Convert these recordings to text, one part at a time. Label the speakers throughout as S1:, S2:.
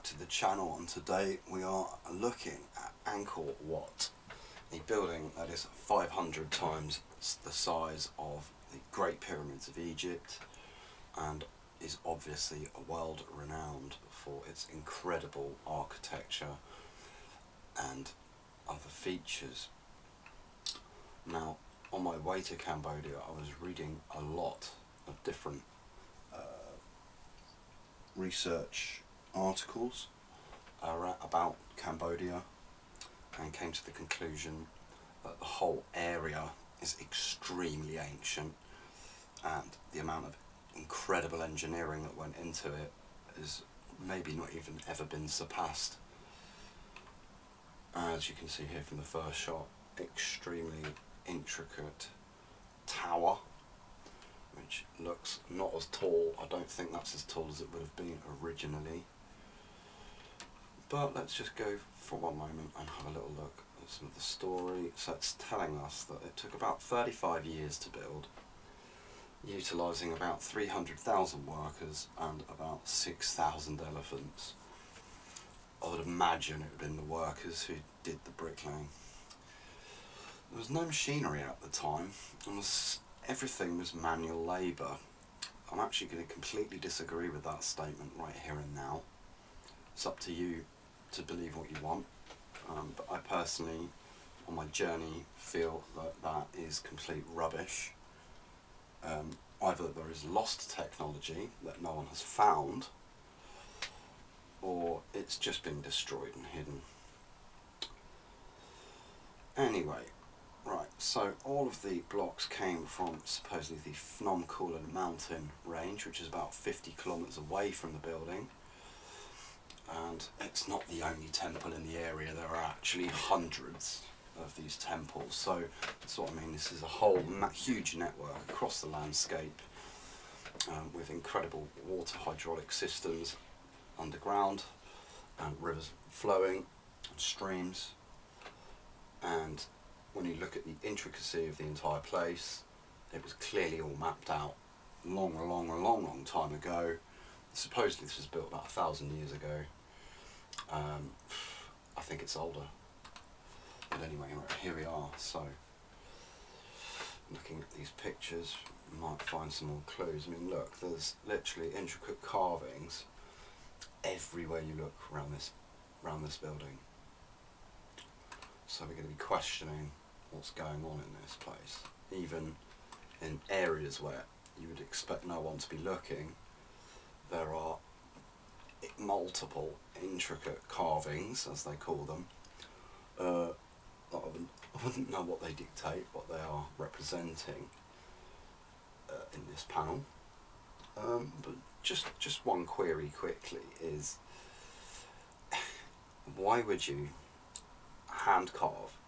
S1: to the channel, and today we are looking at Angkor Wat, a building that is 500 times the size of the Great Pyramids of Egypt and is obviously world renowned for its incredible architecture and other features. Now, on my way to Cambodia, I was reading a lot of different research articles about Cambodia and came to the conclusion that the whole area is extremely ancient, and the amount of incredible engineering that went into it is maybe not even ever been surpassed. As you can see here from the first shot, extremely intricate tower, which looks not as tall. I don't think that's as tall as it would have been originally. But let's just go for one moment and have a little look at some of the story. So it's telling us that it took about 35 years to build, utilising about 300,000 workers and about 6,000 elephants. I would imagine it would have been the workers who did the bricklaying. There was no machinery at the time, and everything was manual labour. I'm actually going to completely disagree with that statement right here and now. It's up to you to believe what you want, but I personally, on my journey, feel that that is complete rubbish. Either there is lost technology that no one has found, or it's just been destroyed and hidden. Anyway, right, so all of the blocks came from supposedly the Phnom Kulen mountain range, which is about 50 kilometres away from the building. And it's not the only temple in the area. There are actually hundreds of these temples. So that's what I mean. This is a whole huge network across the landscape, with incredible water hydraulic systems underground and rivers flowing and streams. And when you look at the intricacy of the entire place, it was clearly all mapped out long time ago. Supposedly this was built about 1,000 years ago. I think it's older. But anyway, here we are. So, looking at these pictures, you might find some more clues. I mean, look, there's literally intricate carvings everywhere you look around this building. So we're going to be questioning what's going on in this place. Even in areas where you would expect no one to be looking, there are multiple intricate carvings, as they call them. I wouldn't know what they dictate, what they are representing in this panel. But just one query quickly is, why would you hand carve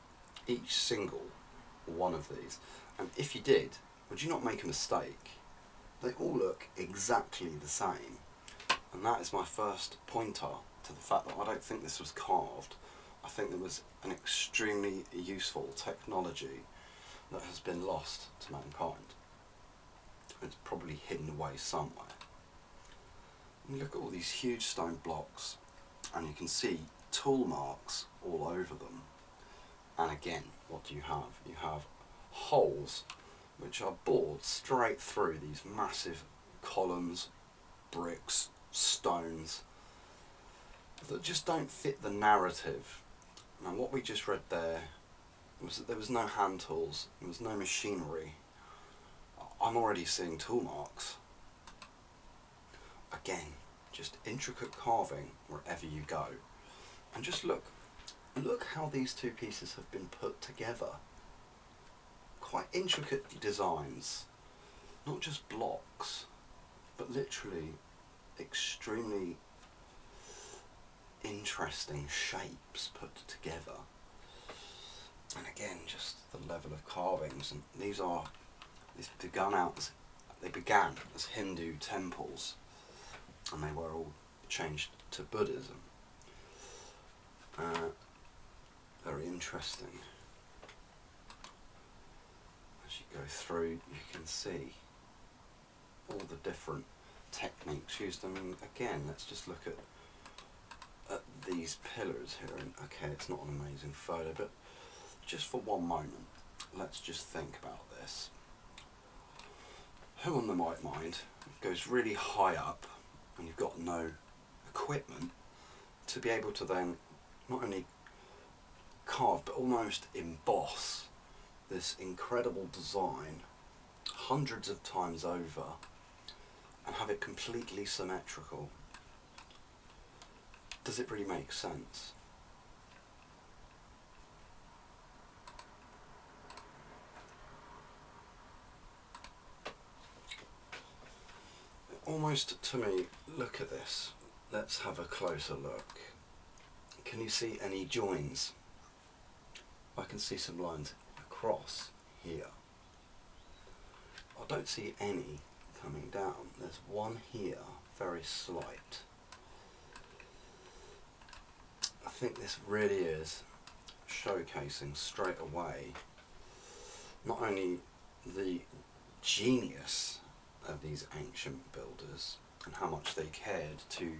S1: each single one of these? And if you did, would you not make a mistake? They all look exactly the same. And that is my first pointer to the fact that I don't think this was carved. I think there was an extremely useful technology that has been lost to mankind. It's probably hidden away somewhere. And look at all these huge stone blocks, and you can see tool marks all over them. And again, what do you have? You have holes which are bored straight through these massive columns, bricks, stones that just don't fit the narrative. Now, what we just read there was that there was no hand tools, there was no machinery. I'm already seeing tool marks. Again, just intricate carving wherever you go. And just look how these two pieces have been put together. Quite intricate designs, not just blocks, but literally extremely interesting shapes put together. And again, just the level of carvings. And they began as Hindu temples, and they were all changed to Buddhism. Very interesting. As you go through, you can see all the different techniques used. I mean, again, let's just look at these pillars here, and okay, it's not an amazing photo, but just for one moment, let's just think about this. Who on the right mind goes really high up and you've got no equipment to be able to then not only carve but almost emboss this incredible design hundreds of times over and have it completely symmetrical? Does it really make sense? Almost to me, look at this. Let's have a closer look. Can you see any joins? I can see some lines across here. I don't see any coming down. There's one here, very slight. I think this really is showcasing straight away not only the genius of these ancient builders and how much they cared to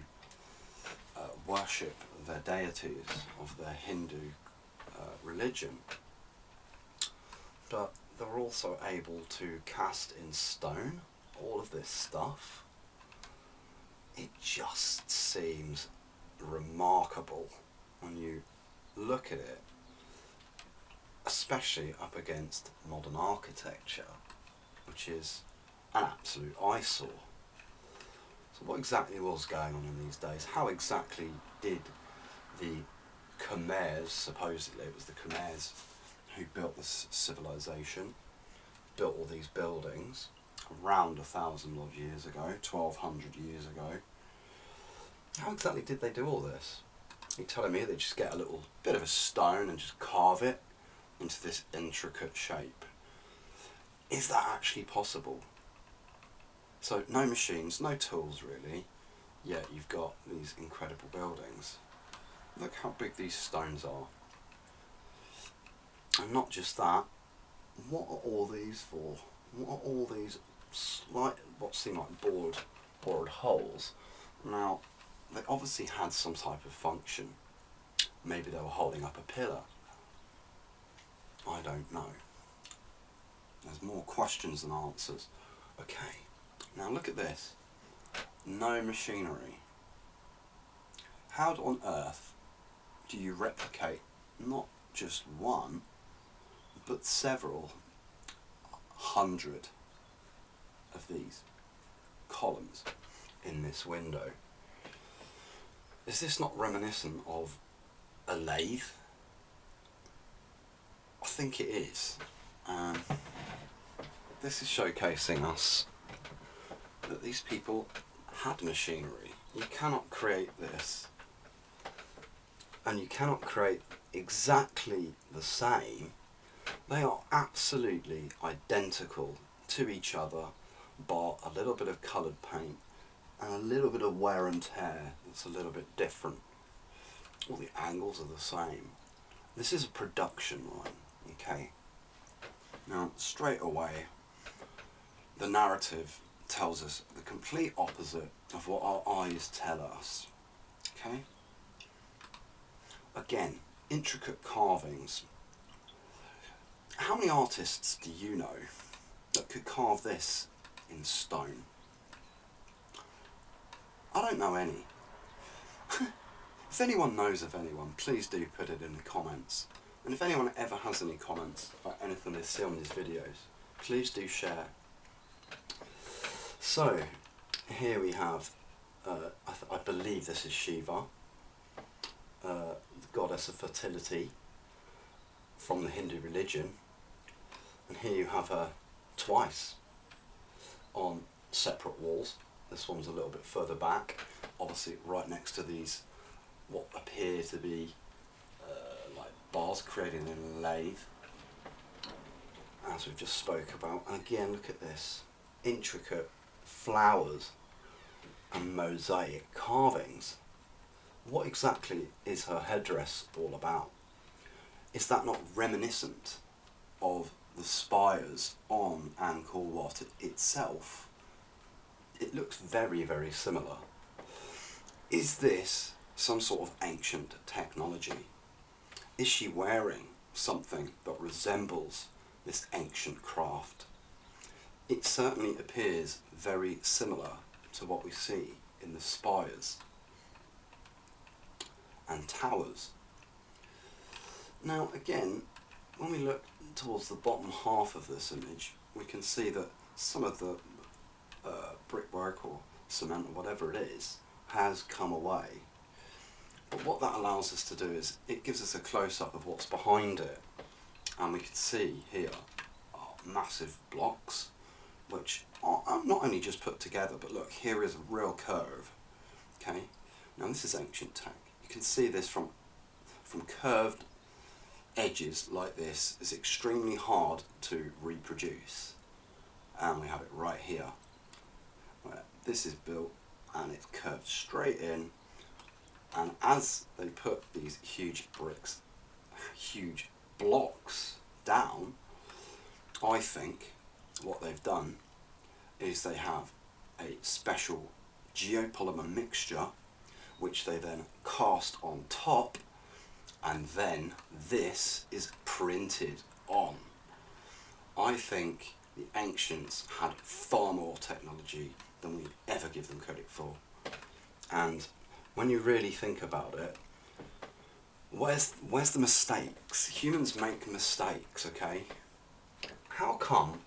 S1: worship their deities of their Hindu religion, but they're also able to cast in stone all of this stuff. It just seems remarkable when you look at it, especially up against modern architecture, which is an absolute eyesore. So what exactly was going on in these days? How exactly did the Khmers, supposedly it was the Khmers who built this civilization, built all these buildings around 1,000 odd years ago, 1,200 years ago. How exactly did they do all this? You're telling me they just get a little bit of a stone and just carve it into this intricate shape? Is that actually possible? So no machines, no tools really, yet you've got these incredible buildings. Look how big these stones are. And not just that, what are all these for? What are all these slight, what seem like bored holes? Now, they obviously had some type of function. Maybe they were holding up a pillar. I don't know. There's more questions than answers. Okay, now look at this. No machinery. How on earth do you replicate not just one, but several hundred of these columns in this window? Is this not reminiscent of a lathe? I think it is. This is showcasing us that these people had machinery. You cannot create this, and you cannot create exactly the same. They are absolutely identical to each other, bar a little bit of coloured paint and a little bit of wear and tear that's a little bit different. All the angles are the same. This is a production line, okay? Now, straight away, the narrative tells us the complete opposite of what our eyes tell us, okay? Again, intricate carvings. How many artists do you know that could carve this in stone? I don't know any. If anyone knows of anyone, please do put it in the comments. And if anyone ever has any comments about anything they see on these videos, please do share. So, here we have, I believe this is Shiva, the goddess of fertility from the Hindu religion. And here you have her twice on separate walls. This one's a little bit further back, obviously right next to these what appear to be like bars created in a lathe, as we've just spoke about. And again, look at this, intricate flowers and mosaic carvings. What exactly is her headdress all about? Is that not reminiscent of the spires on Angkor Wat itself? It looks very, very similar. Is this some sort of ancient technology? Is she wearing something that resembles this ancient craft? It certainly appears very similar to what we see in the spires and towers. Now again, when we look towards the bottom half of this image, we can see that some of the brickwork or cement or whatever it is has come away. But what that allows us to do is it gives us a close-up of what's behind it, and we can see here are massive blocks which are not only just put together, but look, here is a real curve. Okay, now this is ancient tech. You can see this from curved edges like this is extremely hard to reproduce, and we have it right here where this is built and it's curved straight in, and as they put these huge bricks, huge blocks down, I think what they've done is they have a special geopolymer mixture which they then cast on top, and then this is printed on. I think the ancients had far more technology than we ever give them credit for. And when you really think about it, where's the mistakes? Humans make mistakes, okay? How come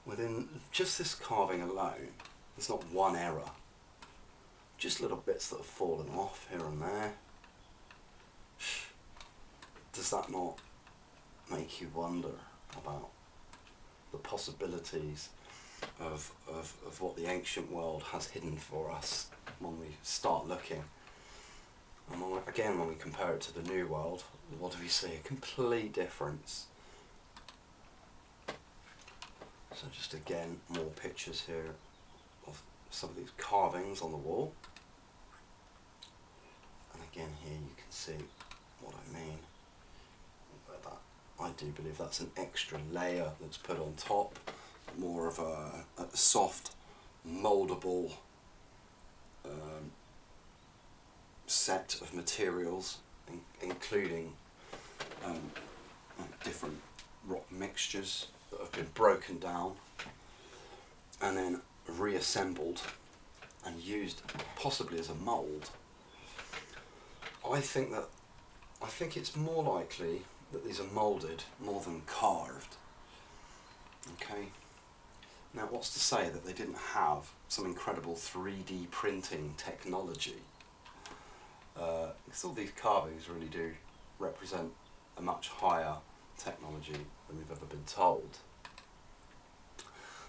S1: within just this carving alone there's not one error? Just little bits that have fallen off here and there. Does that not make you wonder about the possibilities of what the ancient world has hidden for us when we start looking? And when we compare it to the new world, what do we see? A complete difference. So just again, more pictures here of some of these carvings on the wall. And again here you can see what I mean. I do believe that's an extra layer that's put on top, more of a soft, mouldable set of materials, including different rock mixtures that have been broken down and then reassembled and used possibly as a mould. I think it's more likely that these are moulded more than carved. Okay. Now what's to say that they didn't have some incredible 3D printing technology? Because all these carvings really do represent a much higher technology than we've ever been told.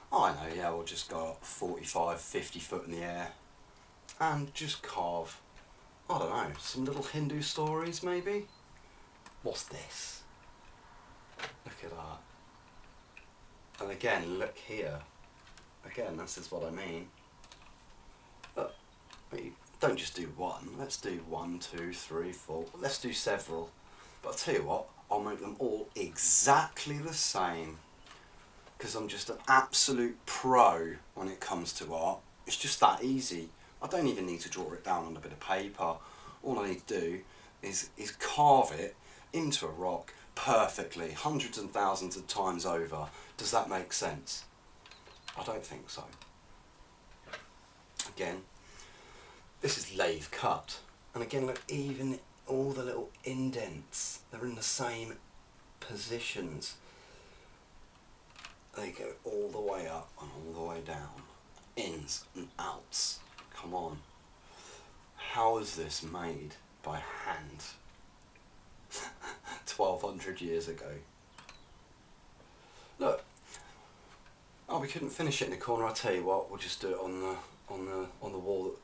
S1: I know, yeah, we'll just go up 45, 50 foot in the air and just carve, I don't know, some little Hindu stories maybe? What's this? Look at that. And again, look here. Again, this is what I mean. But don't just do one. Let's do 1, 2, 3, 4. Let's do several. But I'll tell you what, I'll make them all exactly the same. Because I'm just an absolute pro when it comes to art. It's just that easy. I don't even need to draw it down on a bit of paper. All I need to do is carve it into a rock perfectly, hundreds and thousands of times over. Does that make sense? I don't think so. Again, this is lathe cut. And again, look, even all the little indents, they're in the same positions. They go all the way up and all the way down. Ins and outs. Come on. How is this made by hand? 1200 years ago. Look, we couldn't finish it in the corner. I'll tell you what, we'll just do it on the wall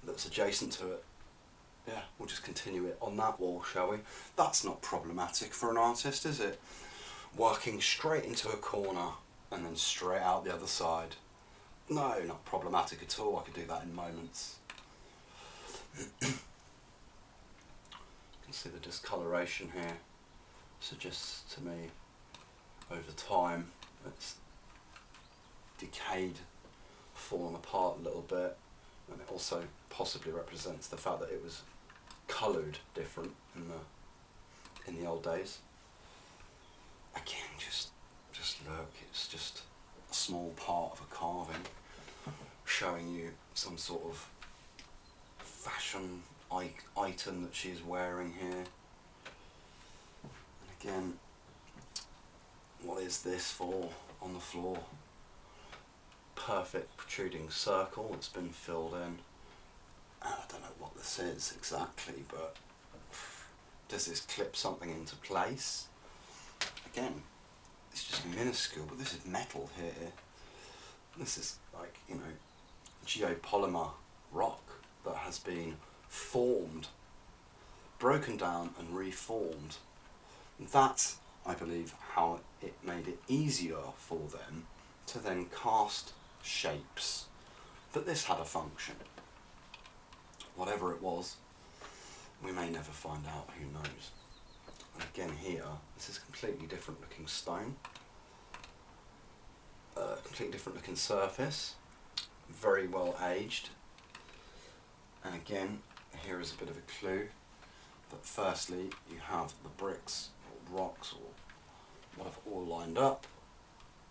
S1: that's adjacent to it. Yeah, we'll just continue it on that wall, shall we? That's not problematic for an artist, is it? Working straight into a corner and then straight out the other side. No, not problematic at all. I could do that in moments. You can see the discoloration here suggests to me over time it's decayed, fallen apart a little bit, and it also possibly represents the fact that it was coloured different in the old days. Again, just look, it's just a small part of a carving showing you some sort of fashion item that she's wearing here. And again, what is this for on the floor? Perfect protruding circle that's been filled in. I don't know what this is exactly, but does this clip something into place? Again, it's just minuscule, but this is metal here. This is like, you know, geopolymer rock that has been formed, broken down and reformed. That's, I believe, how it made it easier for them to then cast shapes. But this had a function. Whatever it was, we may never find out, who knows. And again here, this is a completely different looking stone. Completely different looking surface. Very well aged. And again, here is a bit of a clue that firstly you have the bricks or rocks or whatever all lined up,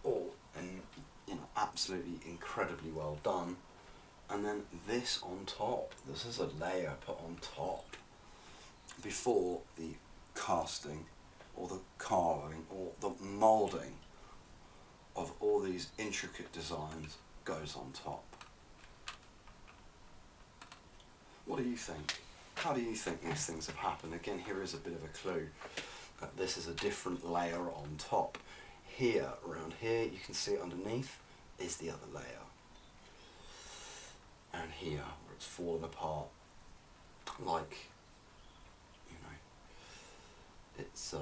S1: all in, you know, absolutely incredibly well done. And then this on top, this is a layer put on top before the casting or the carving or the moulding of all these intricate designs goes on top. What do you think? How do you think these things have happened? Again, here is a bit of a clue. This is a different layer on top. Here, around here, you can see it underneath, is the other layer. And here, where it's fallen apart, like, you know, it's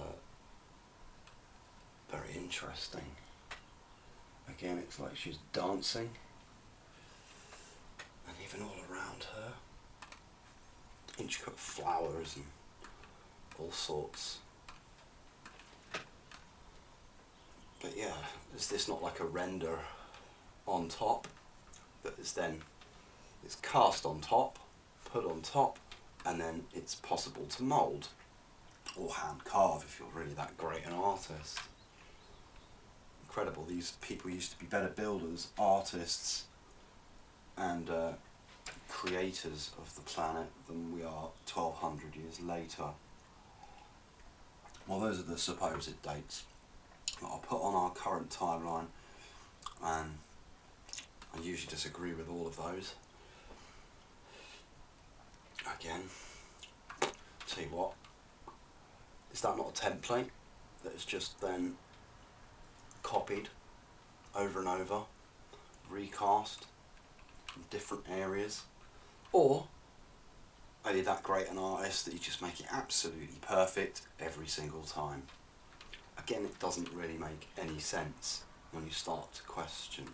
S1: very interesting. Again, it's like she's dancing, and even all around her, intricate flowers and all sorts. But yeah, is this not like a render on top that is then, it's cast on top, put on top, and then it's possible to mould or hand carve if you're really that great an artist. Incredible. These people used to be better builders, artists, and creators of the planet than we are 1200 years later. Well, those are the supposed dates that I'll put on our current timeline, and I usually disagree with all of those. Again, tell you what, is that not a template that is just then copied over and over, recast in different areas? Or are you that great an artist that you just make it absolutely perfect every single time? Again, it doesn't really make any sense when you start to question.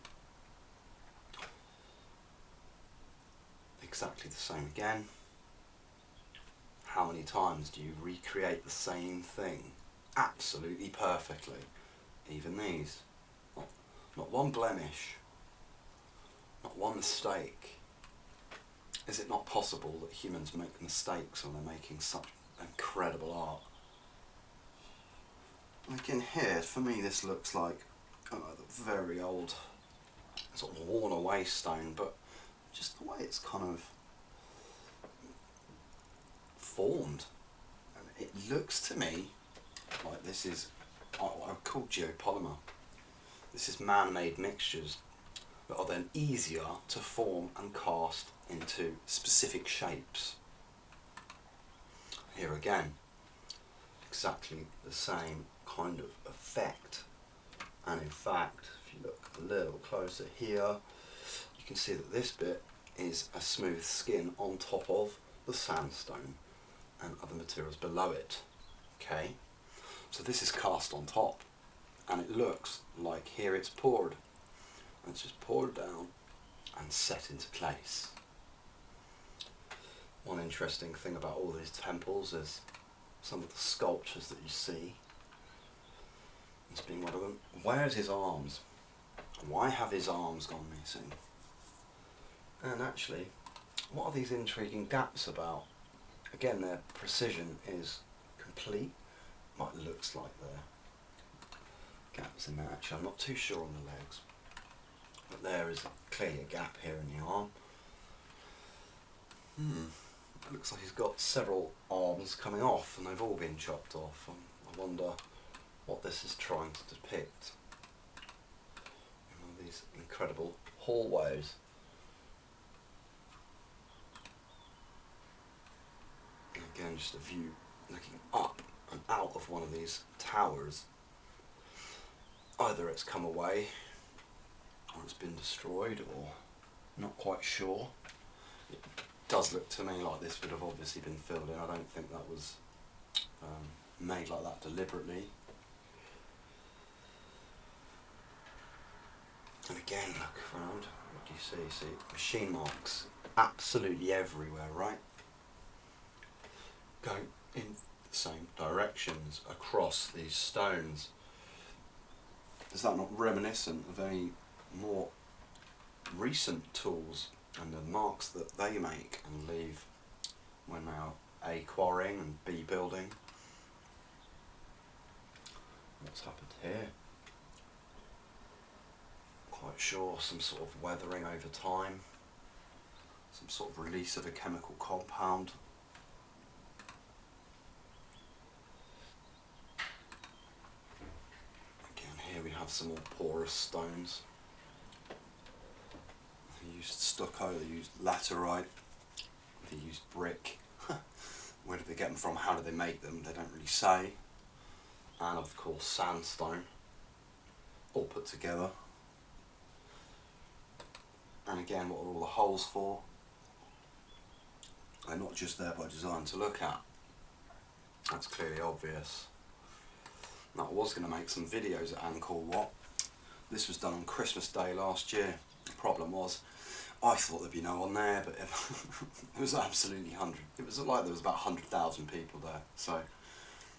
S1: Exactly the same again. How many times do you recreate the same thing absolutely perfectly? Even these. Not one blemish, not one mistake. Is it not possible that humans make mistakes when they're making such incredible art? Again here, for me this looks like the very old, sort of worn away stone, but just the way it's kind of formed. And it looks to me like this is what I would call geopolymer. This is man-made mixtures that are then easier to form and cast into specific shapes. Here again, exactly the same kind of effect. And in fact, if you look a little closer here, you can see that this bit is a smooth skin on top of the sandstone and other materials below it. Okay, so this is cast on top, and it looks like here it's poured, and it's just poured down and set into place. One interesting thing about all these temples is some of the sculptures that you see. This being one of them. Where's his arms? Why have his arms gone missing? And actually, what are these intriguing gaps about? Again, their precision is complete. Well, it looks like there are gaps in there. Actually, I'm not too sure on the legs, but there is clearly a gap here in the arm. It looks like he's got several arms coming off, and they've all been chopped off. I wonder what this is trying to depict. These incredible hallways. And again, just a view looking up and out of one of these towers. Either it's come away, or it's been destroyed, or not quite sure. It does look to me like this would have obviously been filled in. I don't think that was made like that deliberately. And again, look around, what do you see? See machine marks absolutely everywhere, right? Going in the same directions across these stones. Is that not reminiscent of any more recent tools and the marks that they make and leave when they are A, quarrying, and B, building? What's happened here? Quite sure, some sort of weathering over time, some sort of release of a chemical compound. Again, here we have some more porous stones. They used stucco, they used laterite, they used brick. Where did they get them from? How did they make them? They don't really say. And of course sandstone, all put together. And again, what are all the holes for? They're not just there by design to look at. That's clearly obvious. Now, I was going to make some videos at ANGKOR WAT. This was done on Christmas Day last year. The problem was, I thought there'd be no one there, but it was absolutely 100. It was like there was about 100,000 people there. So,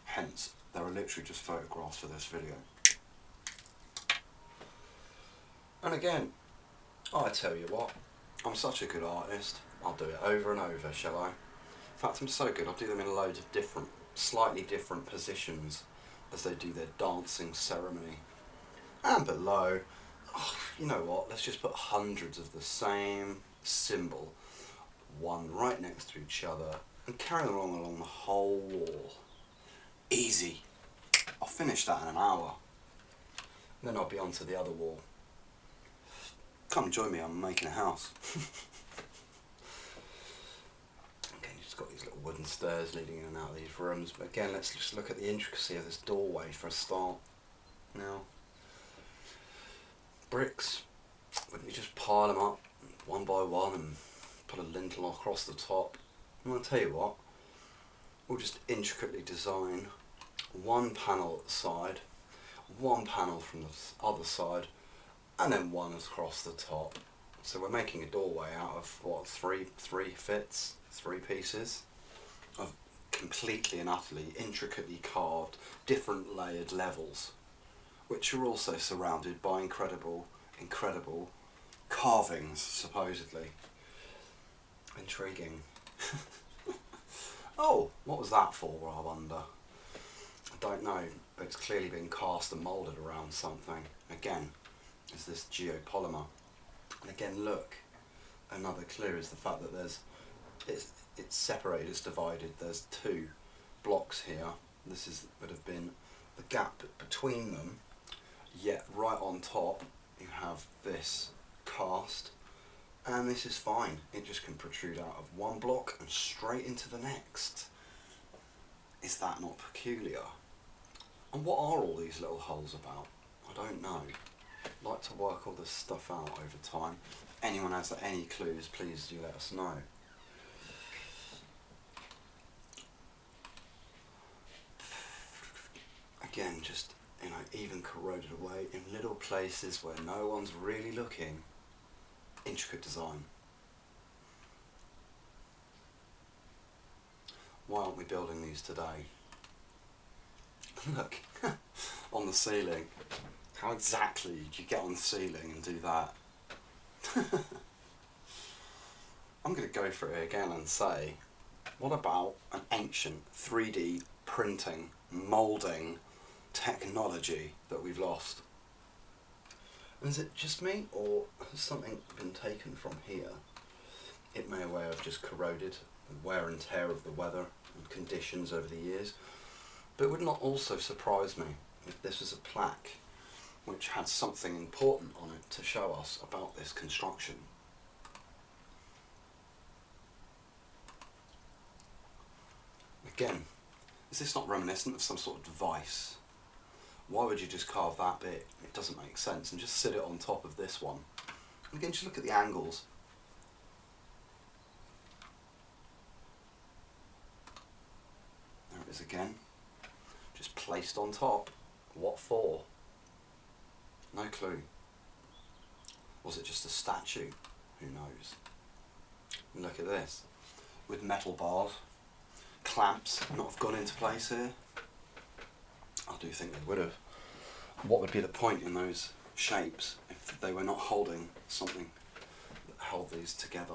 S1: hence, there are literally just photographs for this video. And again, I tell you what, I'm such a good artist, I'll do it over and over, shall I? In fact, I'm so good, I'll do them in loads of different, slightly different positions as they do their dancing ceremony. And below, oh, you know what, let's just put hundreds of the same symbol, one right next to each other, and carry them along the whole wall. Easy. I'll finish that in an hour. And then I'll be on to the other wall. Come join me, I'm making a house. Again, you've just got these little wooden stairs leading in and out of these rooms, but again, let's just look at the intricacy of this doorway for a start. Now, bricks, wouldn't you just pile them up one by one and put a lintel across the top? And I'll tell you what, we'll just intricately design one panel at the side, one panel from the other side, and then one across the top. So we're making a doorway out of what, three pieces of completely and utterly intricately carved, different layered levels, which are also surrounded by incredible carvings, supposedly. Intriguing. Oh, what was that for, I wonder? I don't know, but it's clearly been cast and moulded around something. Again, is this geopolymer. And again, look, another clue is the fact that it's separated, it's divided. There's two blocks here. This would have been the gap between them, yet right on top you have this cast, and this is fine. It just can protrude out of one block and straight into the next. Is that not peculiar? And what are all these little holes about? I don't know. I'd like to work all this stuff out over time. If anyone has any clues, please do let us know. Again, just, even corroded away in little places where no one's really looking. Intricate design. Why aren't we building these today? Look, on the ceiling. How exactly did you get on the ceiling and do that? I'm going to go for it again and say, What about an ancient 3D printing, moulding technology that we've lost? And is it just me, or has something been taken from here? It may well have just corroded, the wear and tear of the weather and conditions over the years, but it would not also surprise me if this was a plaque which had something important on it to show us about this construction. Again, is this not reminiscent of some sort of device? Why would you just carve that bit? It doesn't make sense, and just sit it on top of this one. And again, just look at the angles. There it is again, just placed on top. What for? No clue. Was it just a statue? Who knows? And look at this, with metal bars. Clamps not have gone into place here. I do think they would have. What would be the point in those shapes if they were not holding something that held these together?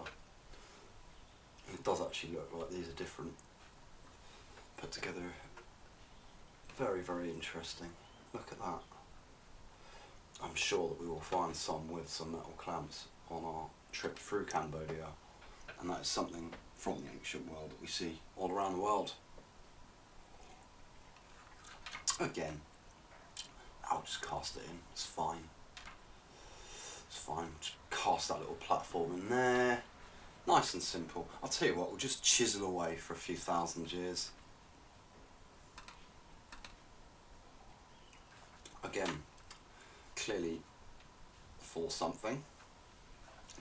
S1: And it does actually look like these are different, put together. Very, very interesting. Look at that. I'm sure that we will find some with some metal clamps on our trip through Cambodia, and that is something from the ancient world that we see all around the world. Again, I'll just cast it in, it's fine. It's fine, just cast that little platform in there. Nice and simple. I'll tell you what, we'll just chisel away for a few thousand years. Again, clearly for something,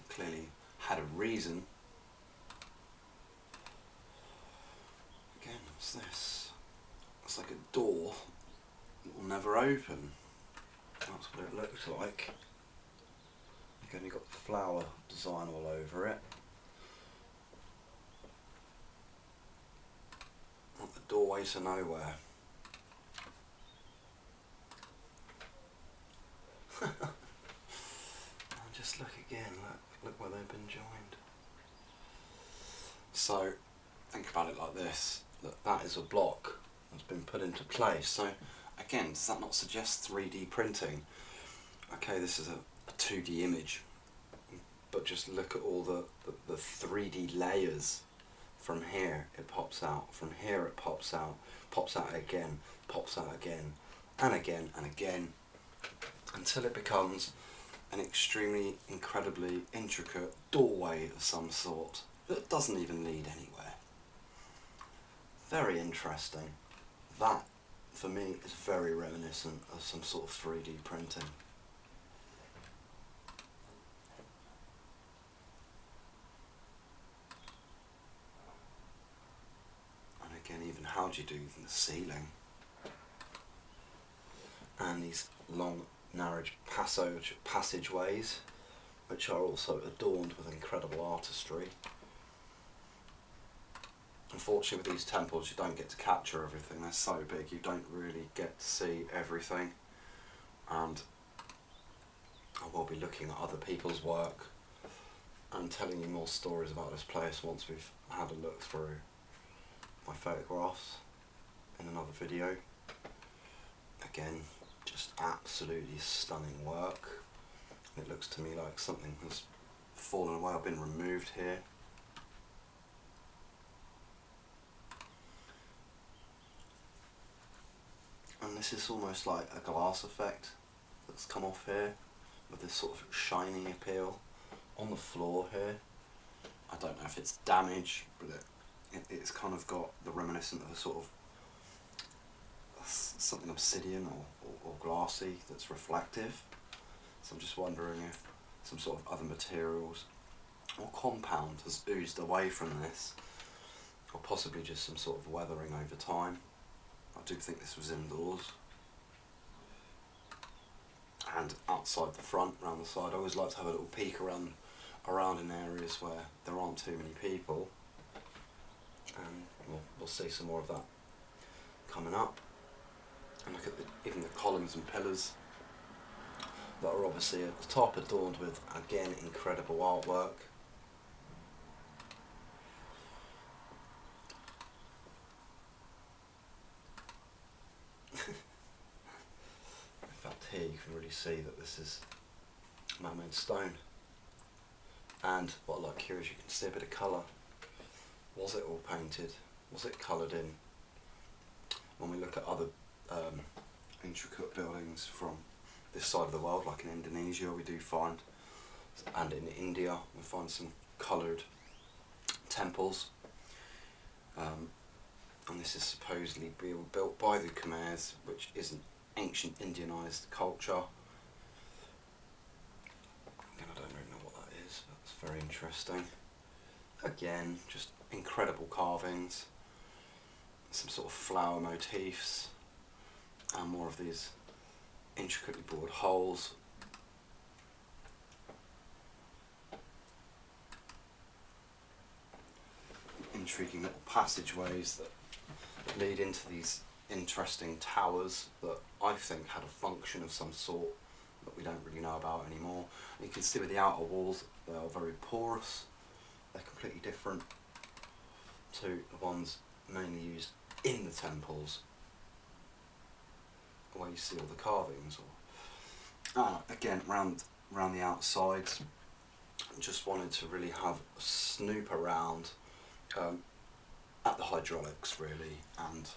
S1: clearly had a reason. Again, what's this? It's like a door that will never open. That's what it looks like. Again, you've got the flower design all over it. Not the doorway to nowhere. And just look again, look where they've been joined. So, think about it like this, that is a block that's been put into place. So, again, does that not suggest 3D printing? Okay, this is a 2D image, but just look at all the 3D layers. From here it pops out, from here it pops out again, and again, and again, until it becomes an extremely, incredibly intricate doorway of some sort that doesn't even lead anywhere. Very interesting. That, for me, is very reminiscent of some sort of 3D printing. And again, even how do you do the ceiling? And these long, narrow passageways, which are also adorned with incredible artistry. Unfortunately, with these temples, you don't get to capture everything. They're so big, you don't really get to see everything. And I will be looking at other people's work and telling you more stories about this place once we've had a look through my photographs in another video. Again, just absolutely stunning work. It looks to me like something has fallen away or been removed here. And this is almost like a glass effect that's come off here, with this sort of shiny appeal on the floor here. I don't know if it's damage, but it's kind of got the reminiscent of a sort of something obsidian or glassy that's reflective. So I'm just wondering if some sort of other materials or compound has oozed away from this, or possibly just some sort of weathering over time. I do think this was indoors. And outside the front, around the side, I always like to have a little peek around in areas where there aren't too many people. And we'll see some more of that coming up. And look at even the columns and pillars that are obviously at the top, adorned with, again, incredible artwork. can really see that this is man-made stone. And what I like here is you can see a bit of colour. Was it all painted? Was it coloured in? When we look at other intricate buildings from this side of the world, like in Indonesia we do find, and in India we find some coloured temples. And this is supposedly built by the Khmers, which is an ancient Indianised culture. Again, I don't really know what that is, but it's very interesting. Again, just incredible carvings, some sort of flower motifs, and more of these intricately bored holes. Intriguing little passageways that lead into these interesting towers that I think had a function of some sort that we don't really know about anymore. And you can see with the outer walls, they are very porous. They're completely different to the ones mainly used in the temples, where you see all the carvings. Again, around the outsides, just wanted to really have a snoop around at the hydraulics really, and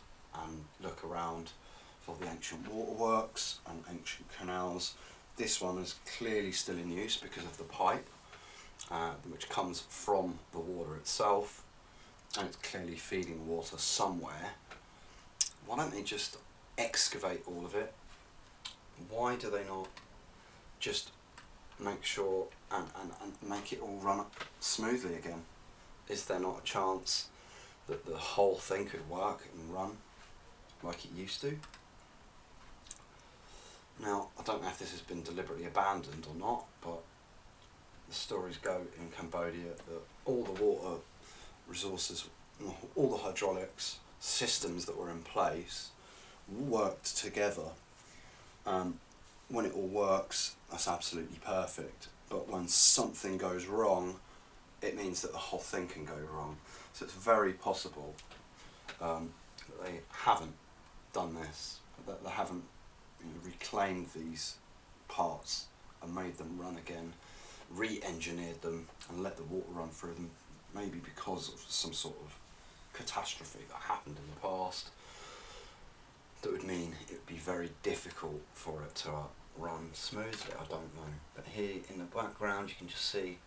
S1: look around for the ancient waterworks and ancient canals. This one is clearly still in use because of the pipe, which comes from the water itself, and it's clearly feeding water somewhere. Why don't they just excavate all of it? Why do they not just make sure and make it all run up smoothly again? Is there not a chance that the whole thing could work and run like it used to? Now, I don't know if this has been deliberately abandoned or not, but the stories go in Cambodia that all the water resources, all the hydraulics systems that were in place worked together. When it all works, that's absolutely perfect. But when something goes wrong, it means that the whole thing can go wrong. So it's very possible that they haven't done this, that they haven't reclaimed these parts and made them run again, re-engineered them and let the water run through them, maybe because of some sort of catastrophe that happened in the past that would mean it would be very difficult for it to run smoothly. I don't know. But here in the background you can just see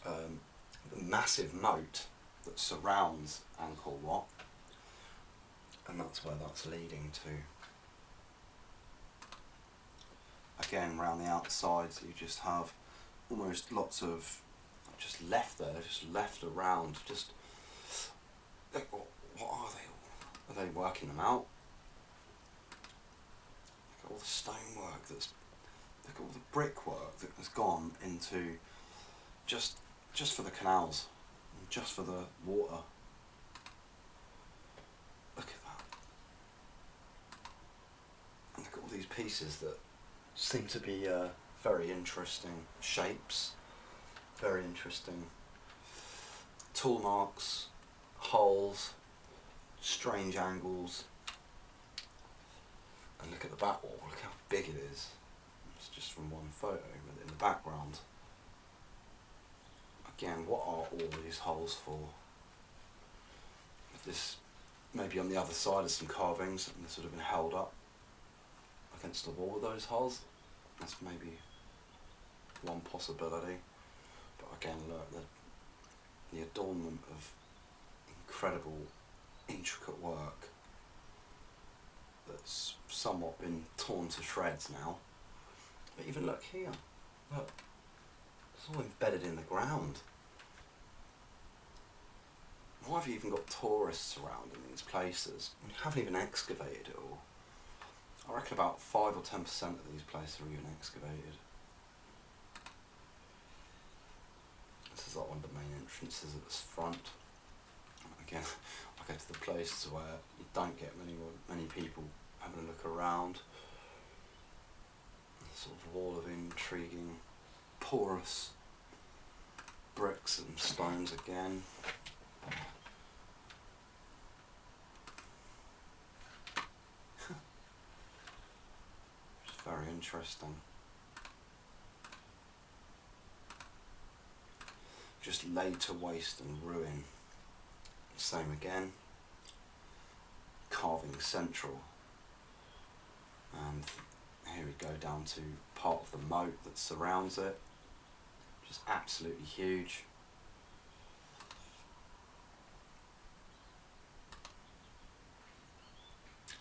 S1: the massive moat that surrounds Angkor Wat, and that's where that's leading to. Again, around the outsides you just have almost lots of just left there, just left around, just what are they? Are they working them out? Look at all the stonework look at all the brickwork that has gone into just for the canals, just for the water. Look at that. And look at all these pieces that seem to be very interesting shapes, very interesting tool marks, holes, strange angles. And look at the back wall, look how big it is. It's just from one photo, but in the background. Again, what are all these holes for? This, maybe on the other side, is some carvings and this would have been held up against the wall with those holes. That's maybe one possibility. But again, look, the adornment of incredible, intricate work that's somewhat been torn to shreds now. But even look here, look, it's all embedded in the ground. Why have you even got tourists around in these places? You haven't even excavated it all. I reckon about 5 or 10% of these places are even excavated. This is like one of the main entrances at this front. Again, I go to the places where you don't get many people having a look around. Sort of wall of intriguing, porous bricks and stones again. It's very interesting. interesting. Just laid to waste and ruin. Same again. Carving central. And here we go down to part of the moat that surrounds it. Just absolutely huge.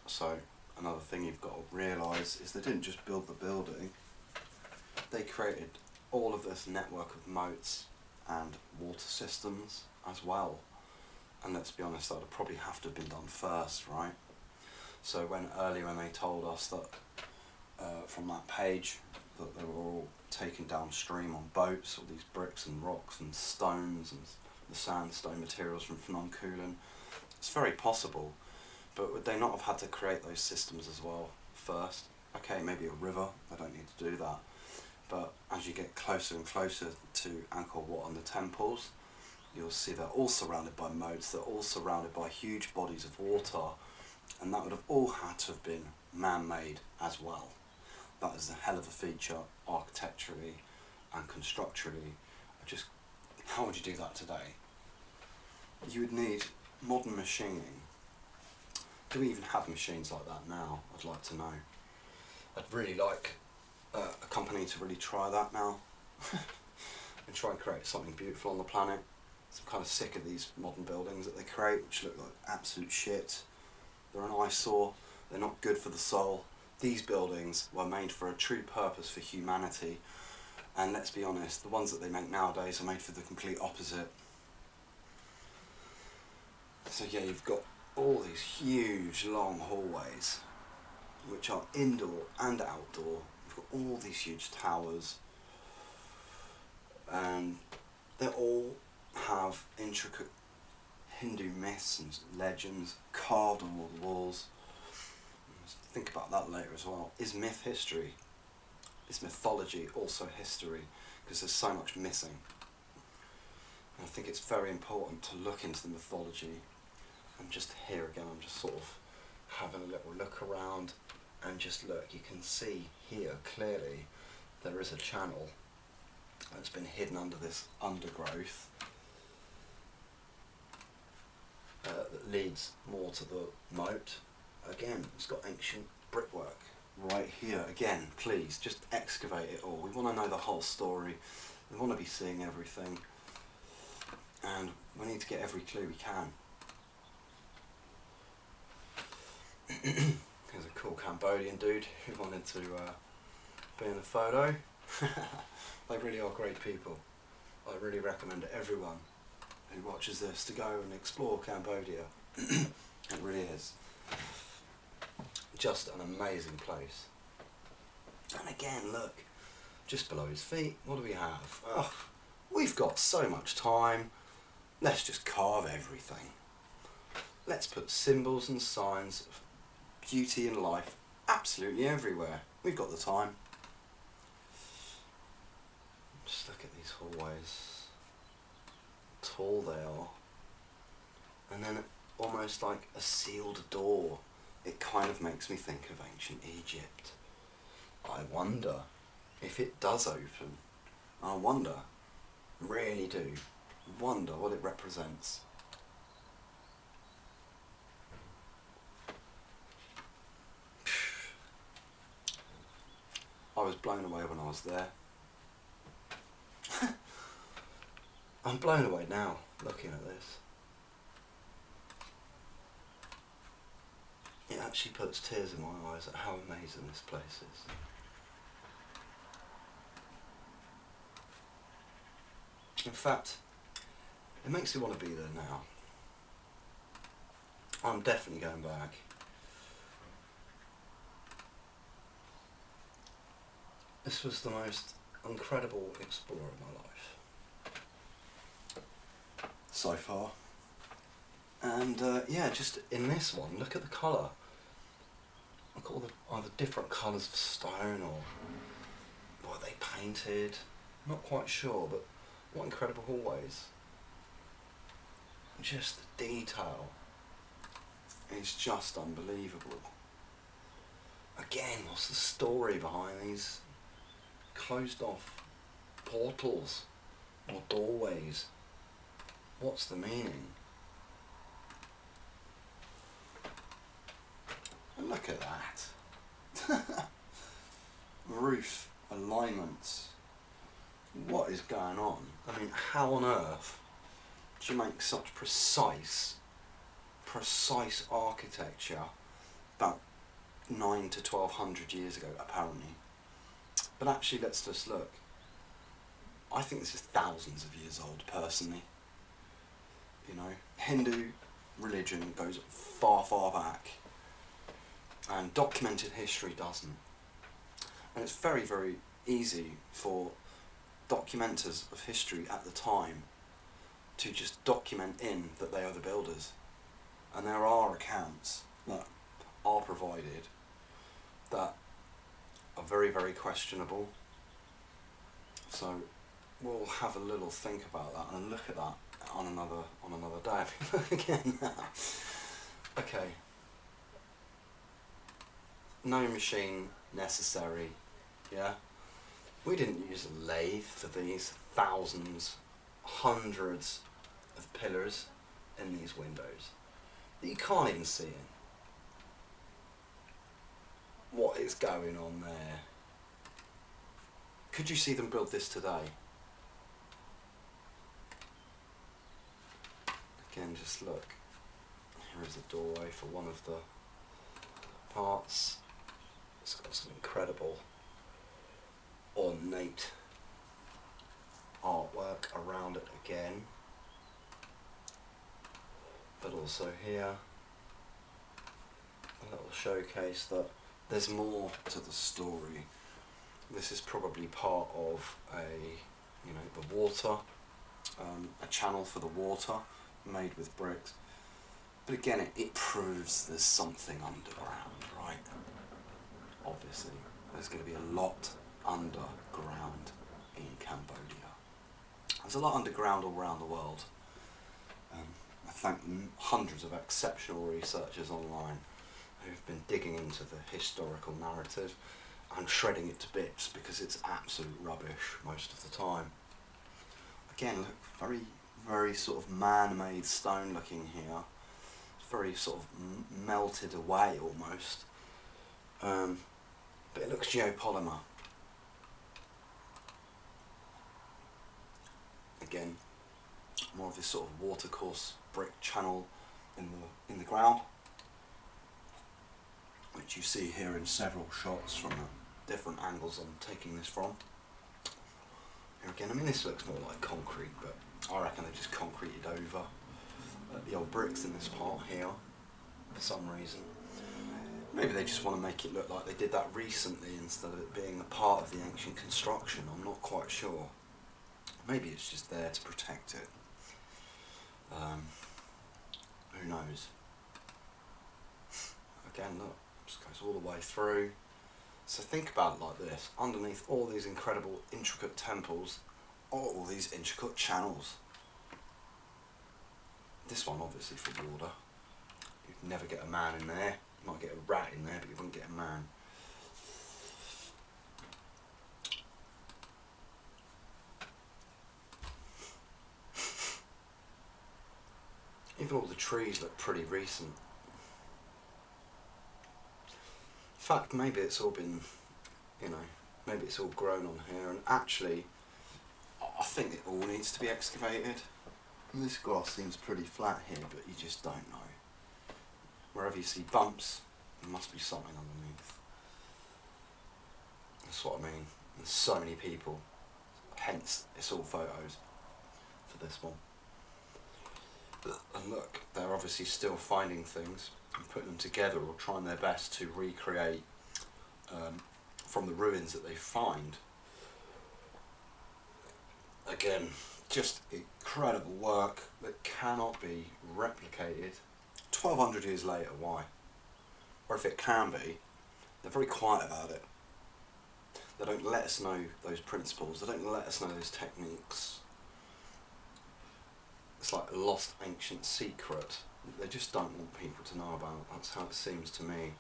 S1: So another thing you've got to realise is they didn't just build the building, they created all of this network of moats and water systems as well. And let's be honest, that would probably have to have been done first, right? So when they told us that from that page that they were all taken downstream on boats, all these bricks and rocks and stones and the sandstone materials from Phnom Kulen, it's very possible. But would they not have had to create those systems as well first? Okay, maybe a river, they don't need to do that. But as you get closer and closer to Angkor Wat and the temples, you'll see they're all surrounded by moats, they're all surrounded by huge bodies of water, and that would have all had to have been man-made as well. That is a hell of a feature, architecturally and constructurally. Just, how would you do that today? You would need modern machining. Do we even have machines like that now? I'd like to know. I'd really like a company to really try that now and try and create something beautiful on the planet. I'm kind of sick of these modern buildings that they create, which look like absolute shit. They're an eyesore, they're not good for the soul. These buildings were made for a true purpose for humanity, and let's be honest, the ones that they make nowadays are made for the complete opposite. So yeah, you've got all these huge long hallways, which are indoor and outdoor. You've got all these huge towers, and they all have intricate Hindu myths and legends carved on all the walls. Think about that later as well. Is myth history? Is mythology also history? Because there's so much missing. And I think it's very important to look into the mythology. And just here again, I'm just sort of having a little look around, and just look, you can see here clearly there is a channel that's been hidden under this undergrowth that leads more to the moat. Again, it's got ancient brickwork right here. Again, please, just excavate it all. We want to know the whole story. We want to be seeing everything. And we need to get every clue we can. Here's a cool Cambodian dude who wanted to be in the photo. They really are great people. I really recommend everyone who watches this to go and explore Cambodia. It really is just an amazing place. And again, look, just below his feet, what do we have? Oh, we've got so much time. Let's just carve everything. Let's put symbols and signs of beauty and life absolutely everywhere. We've got the time. Just look at these hallways. Tall they are. And then almost like a sealed door. It kind of makes me think of ancient Egypt. I wonder if it does open. I wonder, really do, wonder what it represents. I was blown away when I was there. I'm blown away now, looking at this. It actually puts tears in my eyes at how amazing this place is. In fact, it makes me want to be there now. I'm definitely going back. This was the most incredible explorer of my life so far. And yeah, just in this one, look at the colour. Look at all the either different colours of stone, or what they painted. Not quite sure, but what incredible hallways. Just the detail is just unbelievable. Again, what's the story behind these closed off portals or doorways? What's the meaning? And look at that. Roof alignments. What is going on? I mean, how on earth do you make such precise architecture about 9 to 1200 years ago, apparently? But actually, let's just look. I think this is thousands of years old, personally. You know, Hindu religion goes far, far back, and documented history doesn't. And it's very, very easy for documenters of history at the time to just document in that they are the builders. And there are accounts that are provided that are very, very questionable. So we'll have a little think about that and look at that on another day. Again. Okay. No machine necessary. Yeah. We didn't use a lathe for these thousands, hundreds of pillars in these windows that you can't even see in. What is going on there? Could you see them build this today? Again, just look. Here is a doorway for one of the parts. It's got some incredible ornate artwork around it again. But also here, a little showcase that there's more to the story. This is probably part of the water, a channel for the water made with bricks. But again, it proves there's something underground, right? Obviously, there's going to be a lot underground in Cambodia. There's a lot underground all around the world. I thank hundreds of exceptional researchers online who've been digging into the historical narrative and shredding it to bits because it's absolute rubbish most of the time. Again, look, very, very sort of man-made stone looking here. It's very sort of melted away almost. But it looks geopolymer. Again, more of this sort of watercourse brick channel in the ground, which you see here in several shots from the different angles I'm taking this from. Here again, I mean, this looks more like concrete, but I reckon they just concreted over the old bricks in this part here for some reason. Maybe they just want to make it look like they did that recently instead of it being a part of the ancient construction. I'm not quite sure. Maybe it's just there to protect it. Who knows? Again, look, just goes all the way through. So think about it like this. Underneath all these incredible, intricate temples are all these intricate channels. This one obviously for water. You'd never get a man in there. You might get a rat in there, but you wouldn't get a man. Even all the trees look pretty recent. In fact, maybe it's all been, maybe it's all grown on here, and actually, I think it all needs to be excavated. And this grass seems pretty flat here, but you just don't know. Wherever you see bumps, there must be something underneath. That's what I mean. There's so many people, hence it's all photos for this one. And look, they're obviously still finding things and putting them together or trying their best to recreate from the ruins that they find. Again, just incredible work that cannot be replicated. 1200 years later, why? Or if it can be, they're very quiet about it. They don't let us know those principles, they don't let us know those techniques. It's like a lost ancient secret they just don't want people to know about. That's how it seems to me.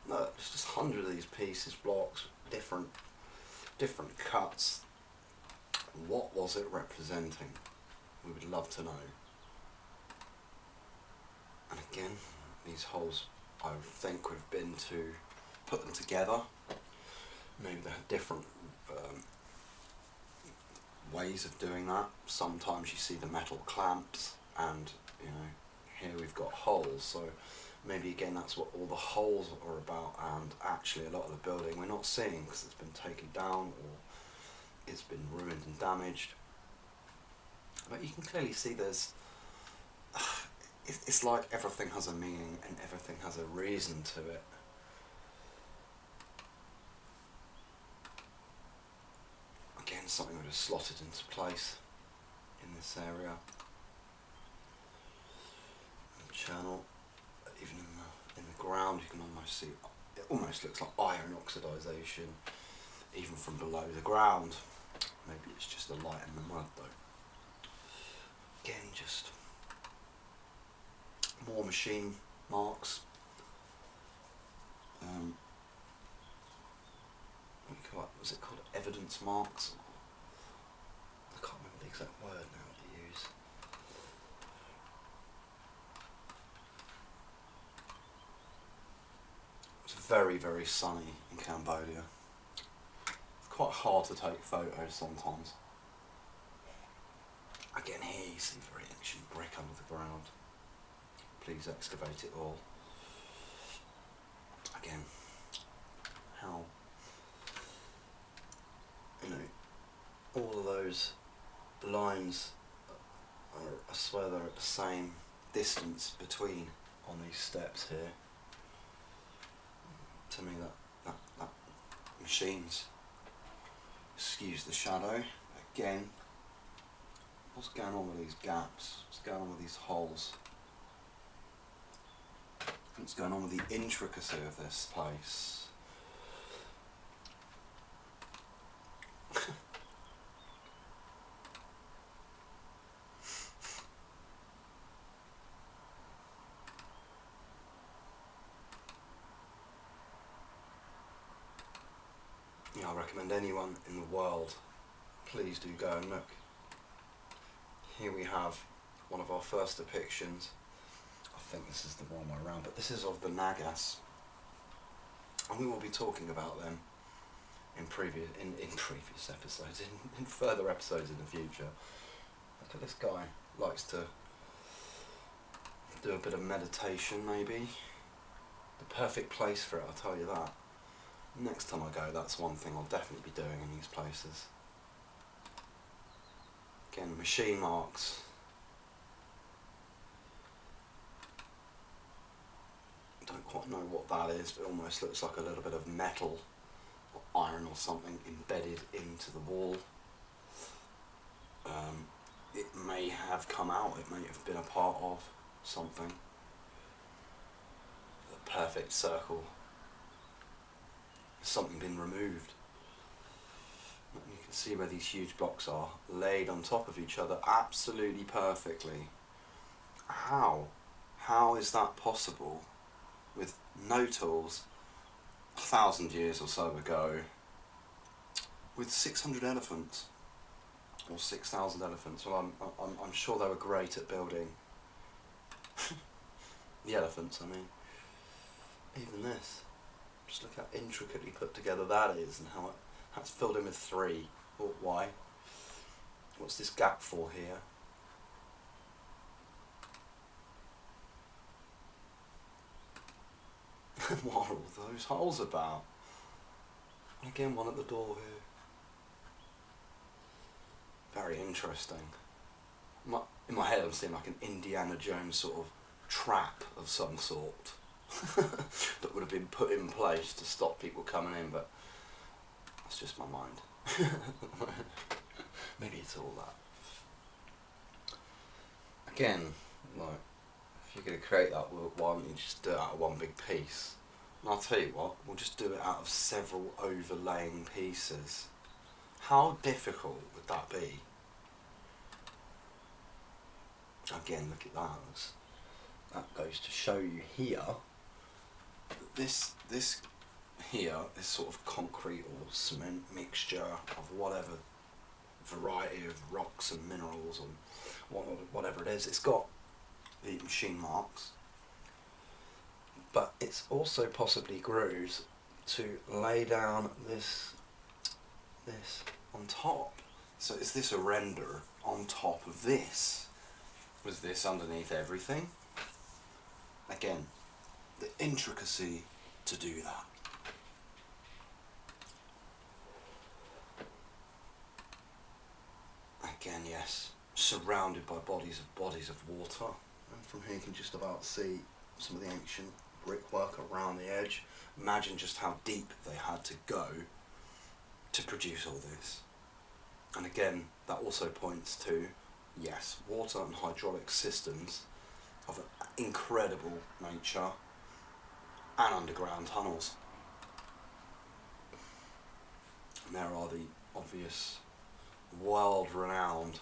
S1: Look, there's just 100 of these pieces, blocks, different cuts. What was it representing? We would love to know. And again, these holes I think would have been to put them together. Maybe they had different ways of doing that. Sometimes you see the metal clamps, and you know, here we've got holes, so maybe again that's what all the holes are about, and actually a lot of the building we're not seeing because it's been taken down or it's been ruined and damaged. But you can clearly see there's it's like everything has a meaning and everything has a reason to it. Again, something would have slotted into place in this area. The channel, even in the ground, you can almost see, it almost looks like iron oxidisation, even from below the ground. Maybe it's just the light in the mud though. Again, just more machine marks. Was it called evidence marks? I can't remember the exact word now to use. It's very, very sunny in Cambodia. It's quite hard to take photos sometimes. Again, here you see very ancient brick under the ground. Please excavate it all. Again, how, you know, all of those lines are, I swear they're at the same distance between on these steps here. To me that machines, excuse the shadow, again, what's going on with these gaps, what's going on with these holes? What's going on with the intricacy of this place? Yeah, I recommend anyone in the world, please do go and look. Here we have one of our first depictions. I think this is the wrong way around, but this is of the Nagas, and we will be talking about them in previous episodes, in further episodes in the future. Look at this guy, likes to do a bit of meditation maybe. The perfect place for it, I'll tell you that. Next time I go, that's one thing I'll definitely be doing in these places. Again, machine marks. Don't quite know what that is, but it almost looks like a little bit of metal or iron or something embedded into the wall. It may have come out, it may have been a part of something. The perfect circle. Something been removed. And you can see where these huge blocks are laid on top of each other absolutely perfectly. How is that possible? With no tools, 1,000 years or so ago, with 600 elephants, or 6,000 elephants. Well, I'm sure they were great at building. The elephants, I mean. Even this. Just look how intricately put together that is, and how it's filled in with 3. Or why? What's this gap for here? What are all those holes about? And again, one at the door here. Very interesting. In my head I'm seeing like an Indiana Jones sort of trap of some sort that would have been put in place to stop people coming in, but that's just my mind. Maybe it's all that. Again, like, if you're going to create that, why don't you just do it out of one big piece? And I'll tell you what, we'll just do it out of several overlaying pieces. How difficult would that be? Again, look at that. That goes to show you here that this here is sort of concrete or cement mixture of whatever variety of rocks and minerals or whatever it is. It's got the machine marks, but it's also possibly grooves to lay down this on top. So is this a render on top of this? Was this underneath everything? Again, the intricacy to do that. Again, yes, surrounded by bodies of water. And from here you can just about see some of the ancient brickwork around the edge. Imagine just how deep they had to go to produce all this. And again, that also points to, yes, water and hydraulic systems of an incredible nature and underground tunnels. And there are the obvious world-renowned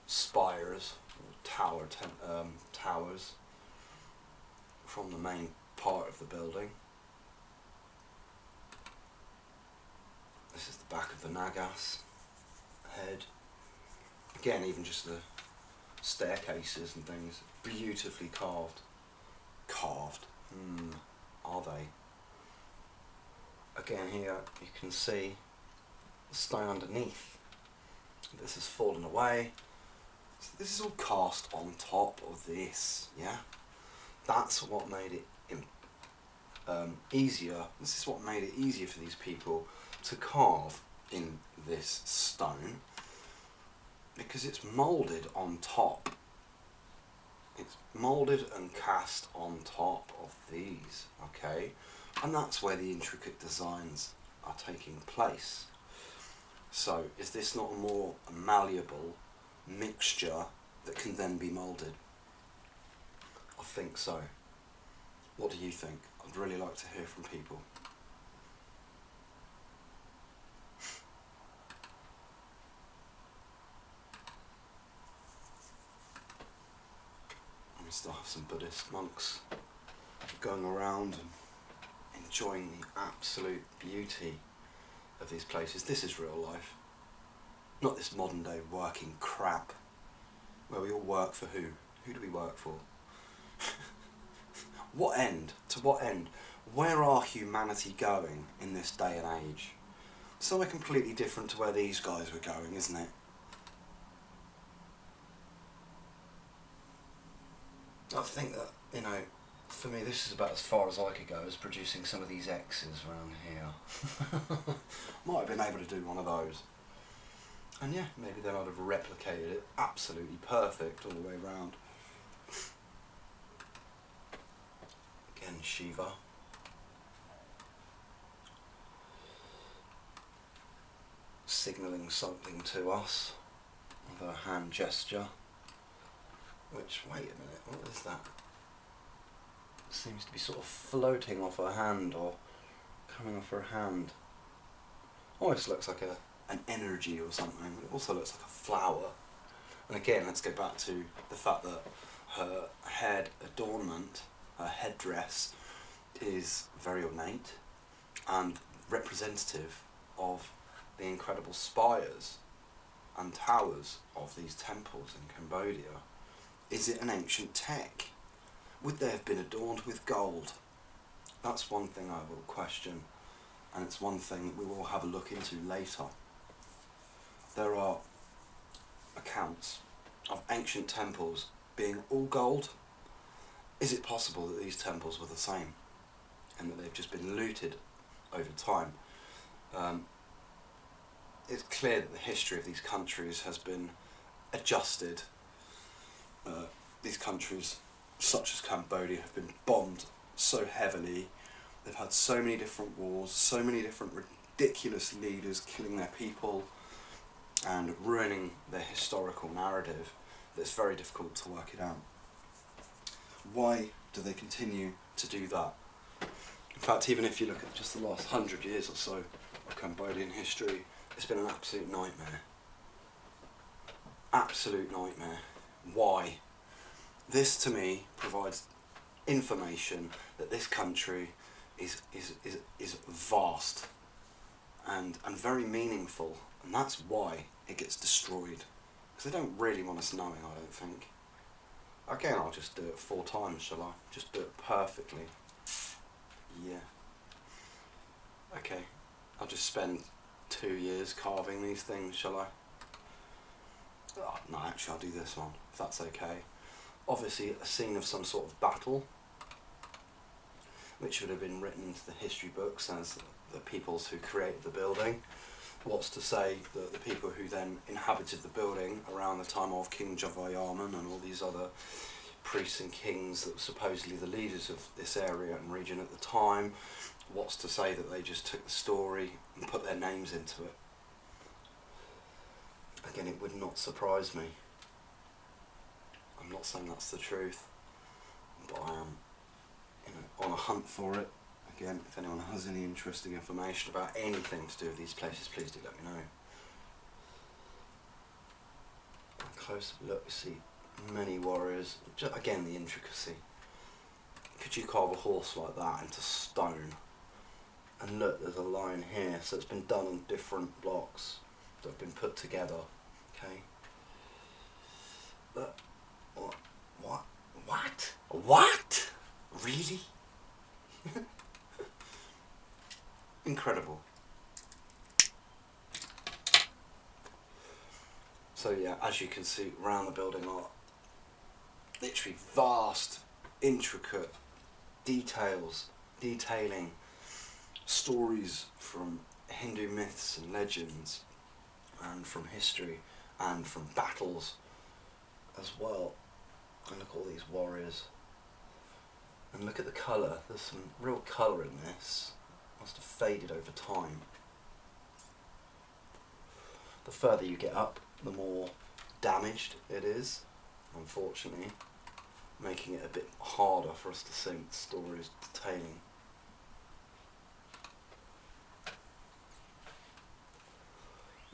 S1: spires or towers from the main part of the building. This is the back of the Nagas head. Again, even just the staircases and things, beautifully carved. Are they? Again, here you can see the stone underneath. This has fallen away. So this is all cast on top of this, yeah? That's what made it easier. This is what made it easier for these people to carve in this stone, because it's moulded on top. It's moulded and cast on top of these, okay? And that's where the intricate designs are taking place. So, is this not a more malleable mixture that can then be moulded? I think so. What do you think? I'd really like to hear from people. We still have some Buddhist monks going around and enjoying the absolute beauty of these places. This is real life. Not this modern day working crap where we all work for who? Who do we work for? What end? To what end? Where are humanity going in this day and age? Somewhere completely different to where these guys were going, isn't it? I think that, you know, for me this is about as far as I could go as producing some of these X's around here. Might have been able to do one of those. And yeah, maybe then I'd have replicated it absolutely perfect all the way around. Again, Shiva. Signalling something to us with a hand gesture. Which, wait a minute, what is that? It seems to be sort of floating off her hand or coming off her hand. Almost looks like an energy or something. It also looks like a flower. And again, let's go back to the fact that her head adornment, her headdress, is very ornate and representative of the incredible spires and towers of these temples in Cambodia. Is it an ancient tech? Would they have been adorned with gold? That's one thing I will question, and it's one thing we will have a look into later. There are accounts of ancient temples being all gold. Is it possible that these temples were the same and that they've just been looted over time? It's clear that the history of these countries has been adjusted. These countries, such as Cambodia, have been bombed so heavily. They've had so many different wars, so many different ridiculous leaders killing their people and ruining their historical narrative that it's very difficult to work it out. Why do they continue to do that? In fact, even if you look at just the last 100 years or so of Cambodian history, it's been an absolute nightmare. Absolute nightmare. Why? This to me provides information that this country is vast and very meaningful, and that's why it gets destroyed, because they don't really want us knowing, I don't think. Again, I'll just do it 4 times, shall I? Just do it perfectly. Yeah. Okay, I'll just spend 2 years carving these things, shall I? Oh, no, actually I'll do this one, if that's okay. Obviously a scene of some sort of battle, which would have been written into the history books as the peoples who created the building. What's to say that the people who then inhabited the building around the time of King Javayaman and all these other priests and kings that were supposedly the leaders of this area and region at the time, what's to say that they just took the story and put their names into it? Again, it would not surprise me. I'm not saying that's the truth, but I am, on a hunt for it. Again, if anyone has any interesting information about anything to do with these places, please do let me know. A close look, you see many warriors. Again, the intricacy. Could you carve a horse like that into stone? And look, there's a line here, so it's been done on different blocks that have been put together. Okay. Look. What? Really? Incredible. So yeah, as you can see, around the building are literally vast, intricate detailing stories from Hindu myths and legends, and from history, and from battles as well. And look at all these warriors. And look at the colour, there's some real colour in this. Must have faded over time. The further you get up, the more damaged it is, unfortunately, making it a bit harder for us to see what the story is detailing.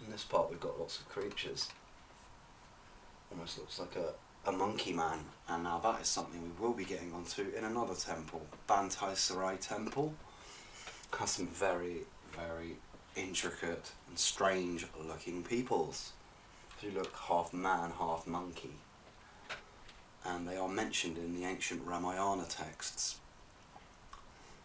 S1: In this part we've got lots of creatures. Almost looks like a monkey man, and now that is something we will be getting onto in another temple, Bantai Sarai Temple. Has some very, very intricate and strange looking peoples who look half man, half monkey, and they are mentioned in the ancient Ramayana texts.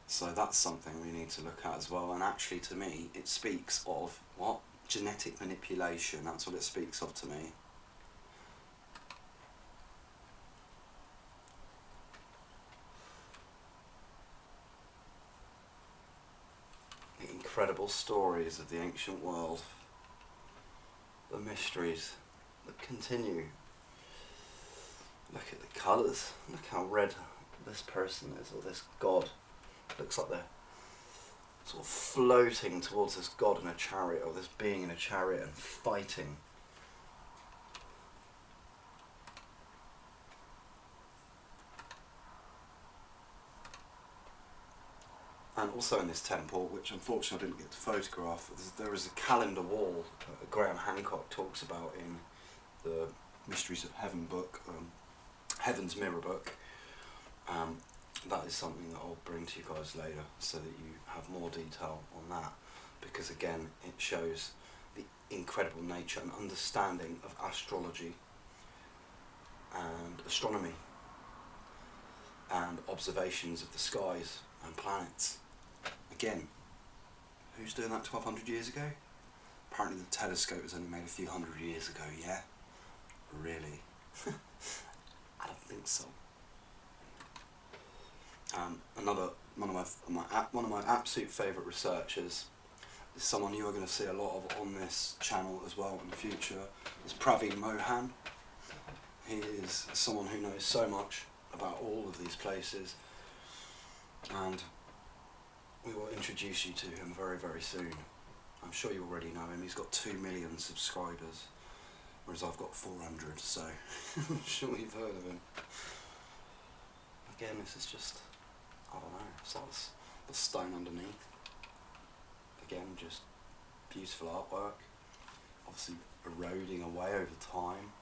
S1: So that's something we need to look at as well, and actually to me it speaks of what? Genetic manipulation, that's what it speaks of to me. The incredible stories of the ancient world, the mysteries that continue. Look at the colours, look how red this person is, or this god. Looks like they're sort of floating towards this god in a chariot, or this being in a chariot, and fighting. And also in this temple, which unfortunately I didn't get to photograph, there is a calendar wall that Graham Hancock talks about in the Mysteries of Heaven book, Heaven's Mirror book. That is something that I'll bring to you guys later, so that you have more detail on that, because again it shows the incredible nature and understanding of astrology and astronomy and observations of the skies and planets. Again, who's doing that 1200 years ago? Apparently the telescope was only made a few hundred years ago, yeah? Really? I don't think so. Another one of my absolute favourite researchers is someone you are going to see a lot of on this channel as well in the future, is Praveen Mohan. He is someone who knows so much about all of these places, and we will introduce you to him very, very soon. I'm sure you already know him. He's got 2 million subscribers, whereas I've got 400, so I'm sure you've heard of him. Again, this is just, I don't know, it's like the stone underneath. Again, just beautiful artwork, obviously eroding away over time.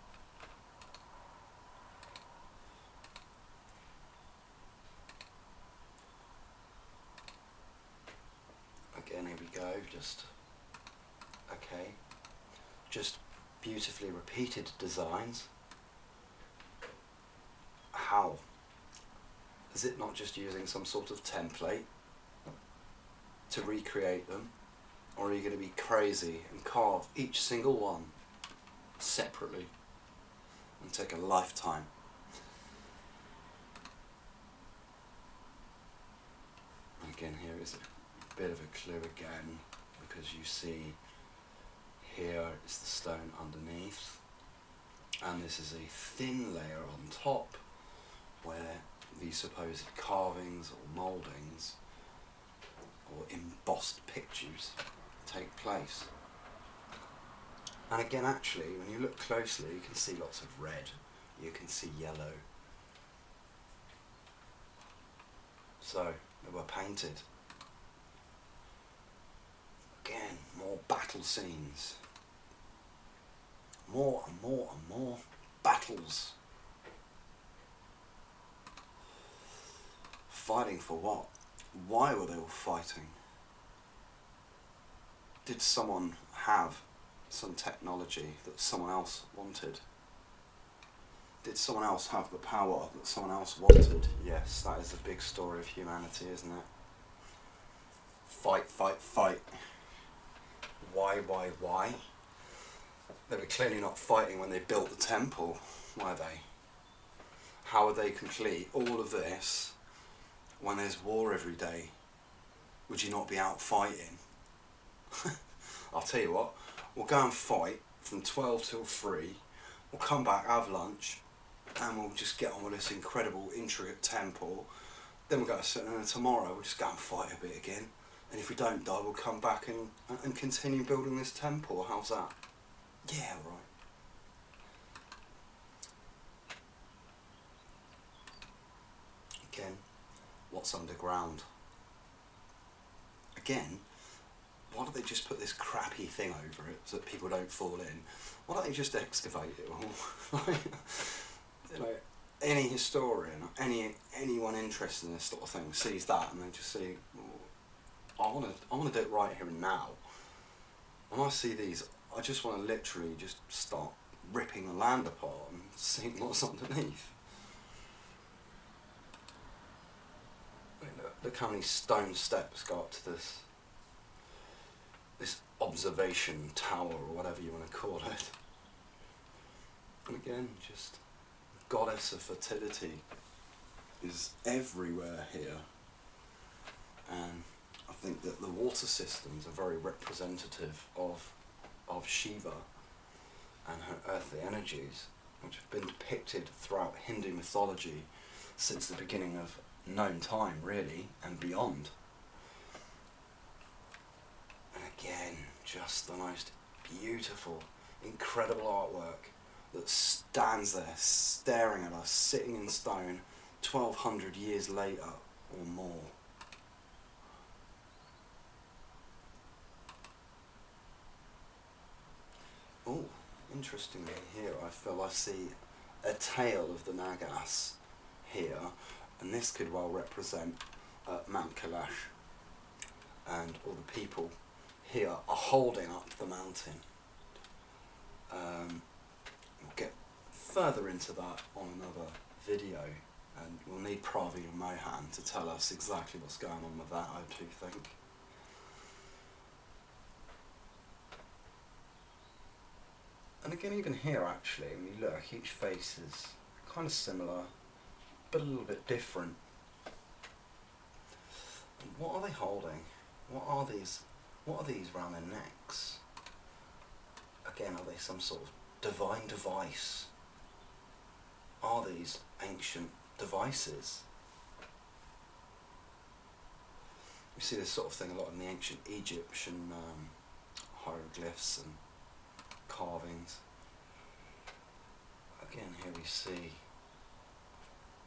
S1: just, okay, just beautifully repeated designs. How? Is it not just using some sort of template to recreate them? Or are you going to be crazy and carve each single one separately and take a lifetime? Again, here is a bit of a clue again, because you see here is the stone underneath, and this is a thin layer on top where these supposed carvings or mouldings or embossed pictures take place. And again, actually, when you look closely, you can see lots of red, you can see yellow. So, they were painted. Again, more battle scenes. More and more and more battles. Fighting for what? Why were they all fighting? Did someone have some technology that someone else wanted? Did someone else have the power that someone else wanted? Yes, that is the big story of humanity, isn't it? Fight, fight, fight. Why? They were clearly not fighting when they built the temple, were they? How would they complete all of this when there's war every day? Would you not be out fighting? I'll tell you what, we'll go and fight from 12 till 3, we'll come back, have lunch, and we'll just get on with this incredible, intricate temple. Then we'll go tomorrow, we'll just go and fight a bit again. And if we don't die, we'll come back and continue building this temple. How's that? Yeah, right. Again, what's underground? Again, why don't they just put this crappy thing over it so that people don't fall in? Why don't they just excavate it all? You know, any historian, anyone interested in this sort of thing sees that and they just see, I want to do it right here and now. When I see these, I just want to literally just start ripping the land apart and seeing what's underneath. Look how many stone steps go up to this observation tower, or whatever you want to call it. And again, just goddess of fertility is everywhere here. And I think that the water systems are very representative of Shiva and her earthly energies, which have been depicted throughout Hindu mythology since the beginning of known time, really, and beyond. And again, just the most beautiful, incredible artwork that stands there staring at us, sitting in stone 1200 years later or more. Oh, interestingly here I feel I see a tail of the Nagas here, and this could well represent Mount Kailash, and all the people here are holding up the mountain. We'll get further into that on another video, and we'll need Pravi and Mohan to tell us exactly what's going on with that, I do think. And again, even here actually, when you look, each face is kind of similar, but a little bit different. And what are they holding? What are these around their necks? Again, are they some sort of divine device? Are these ancient devices? We see this sort of thing a lot in the ancient Egyptian hieroglyphs and carvings. Again, here we see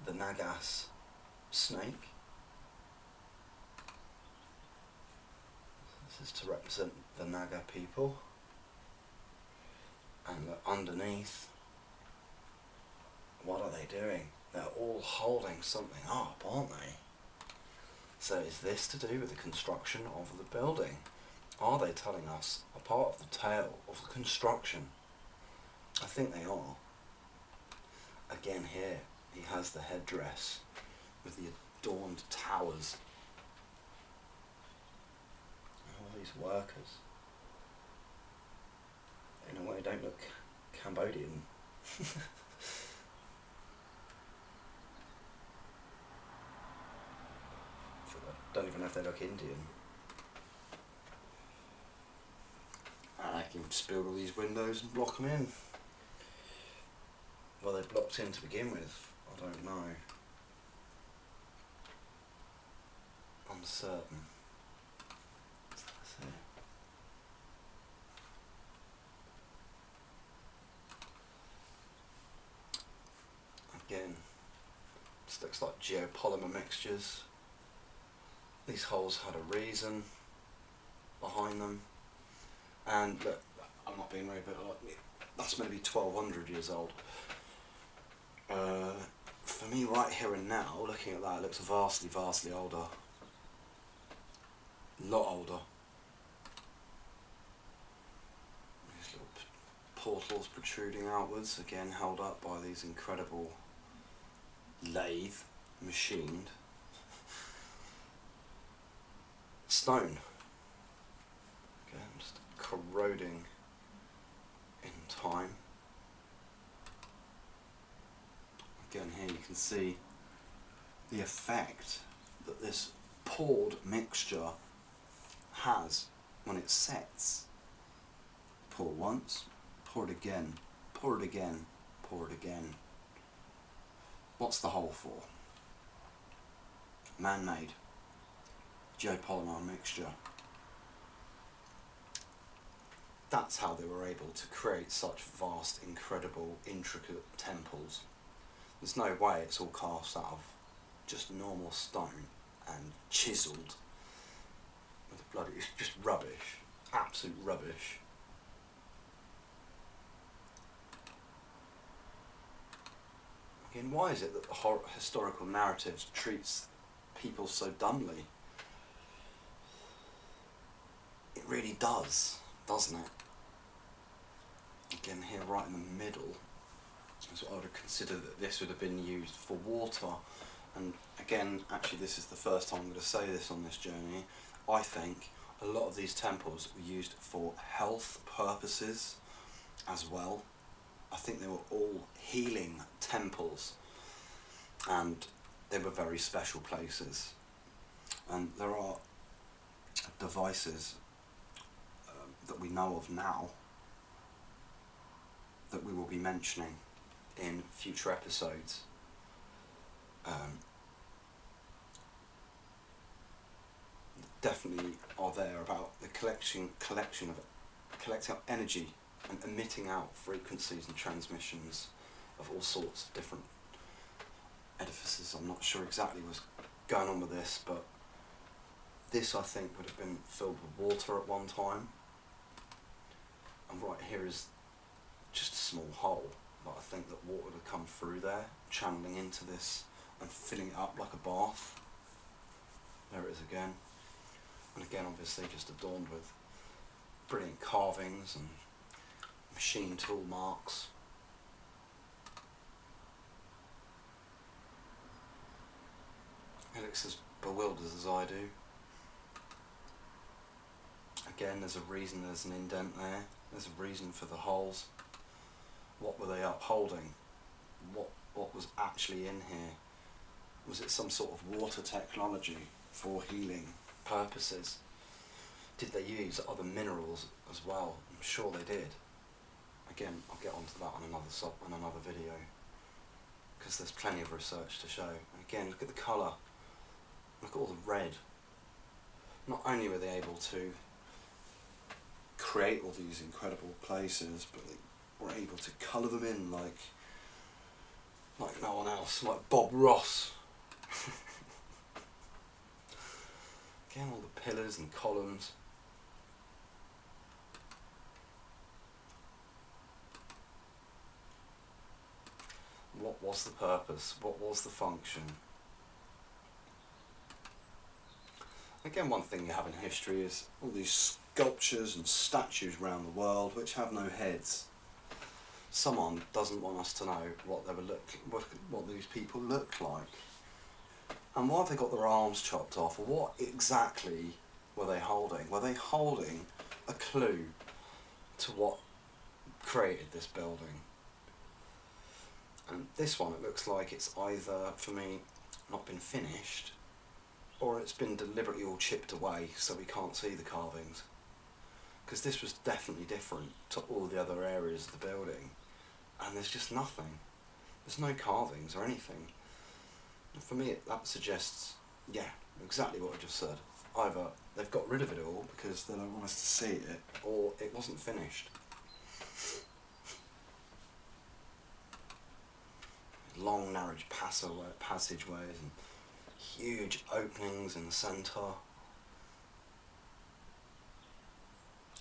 S1: the Nagas snake. This is to represent the Naga people. And underneath, what are they doing? They're all holding something up, aren't they? So is this to do with the construction of the building? Are they telling us a part of the tale of the construction? I think they are. Again here, he has the headdress with the adorned towers. And all these workers. In a way, don't look Cambodian. I don't even know if they look Indian. And I can just build all these windows and block them in. Well, they're blocked in to begin with. I don't know. Uncertain. Let's see. Again, this looks like geopolymer mixtures. These holes had a reason behind them. And look, I'm not being rude, but that's maybe 1200 years old. For me, right here and now, looking at that, it looks vastly, vastly older. A lot older. These little portals protruding outwards, again held up by these incredible lathe, machined stone. Again, just corroding in time. Again, here you can see the effect that this poured mixture has when it sets. Pour once, pour it again, pour it again, pour it again. What's the hole for? Man-made geopolymer mixture. That's how they were able to create such vast, incredible, intricate temples. There's no way it's all cast out of just normal stone and chiselled with bloody, it's just rubbish, absolute rubbish. Again, why is it that the historical narrative treats people so dumbly? It really does, doesn't it? Again, here right in the middle is what I would have considered that this would have been used for water. And again, actually this is the first time I'm going to say this on this journey. I think a lot of these temples were used for health purposes as well. I think they were all healing temples, and they were very special places. And there are devices that we know of now that we will be mentioning in future episodes. Definitely are there about the collecting of energy and emitting out frequencies and transmissions of all sorts of different edifices. I'm not sure exactly what's going on with this, but this I think would have been filled with water at one time. And right here is just a small hole, but I think that water would have come through there, channeling into this and filling it up like a bath. There it is again. And again, obviously just adorned with brilliant carvings and machine tool marks. It looks as bewildered as I do. Again, there's a reason there's an indent there. There's a reason for the holes. What were they upholding? What was actually in here? Was it some sort of water technology for healing purposes? Did they use other minerals as well? I'm sure they did. Again, I'll get onto that on another video, because there's plenty of research to show. And again, look at the colour. Look at all the red. Not only were they able to create all these incredible places, but they were able to colour them in like no one else, like Bob Ross. Again, all the pillars and columns. What was the purpose? What was the function? Again, one thing you have in history is all these sculptures and statues around the world which have no heads. Someone doesn't want us to know what these people look like. And why have they got their arms chopped off? Or what exactly were they holding? Were they holding a clue to what created this building? And this one, it looks like it's either, for me, not been finished, or it's been deliberately all chipped away so we can't see the carvings. Because this was definitely different to all the other areas of the building, and there's just nothing. There's no carvings or anything. And for me, that suggests, yeah, exactly what I just said. Either they've got rid of it all because they don't want us to see it, or it wasn't finished. Long narrow passageways and huge openings in the centre.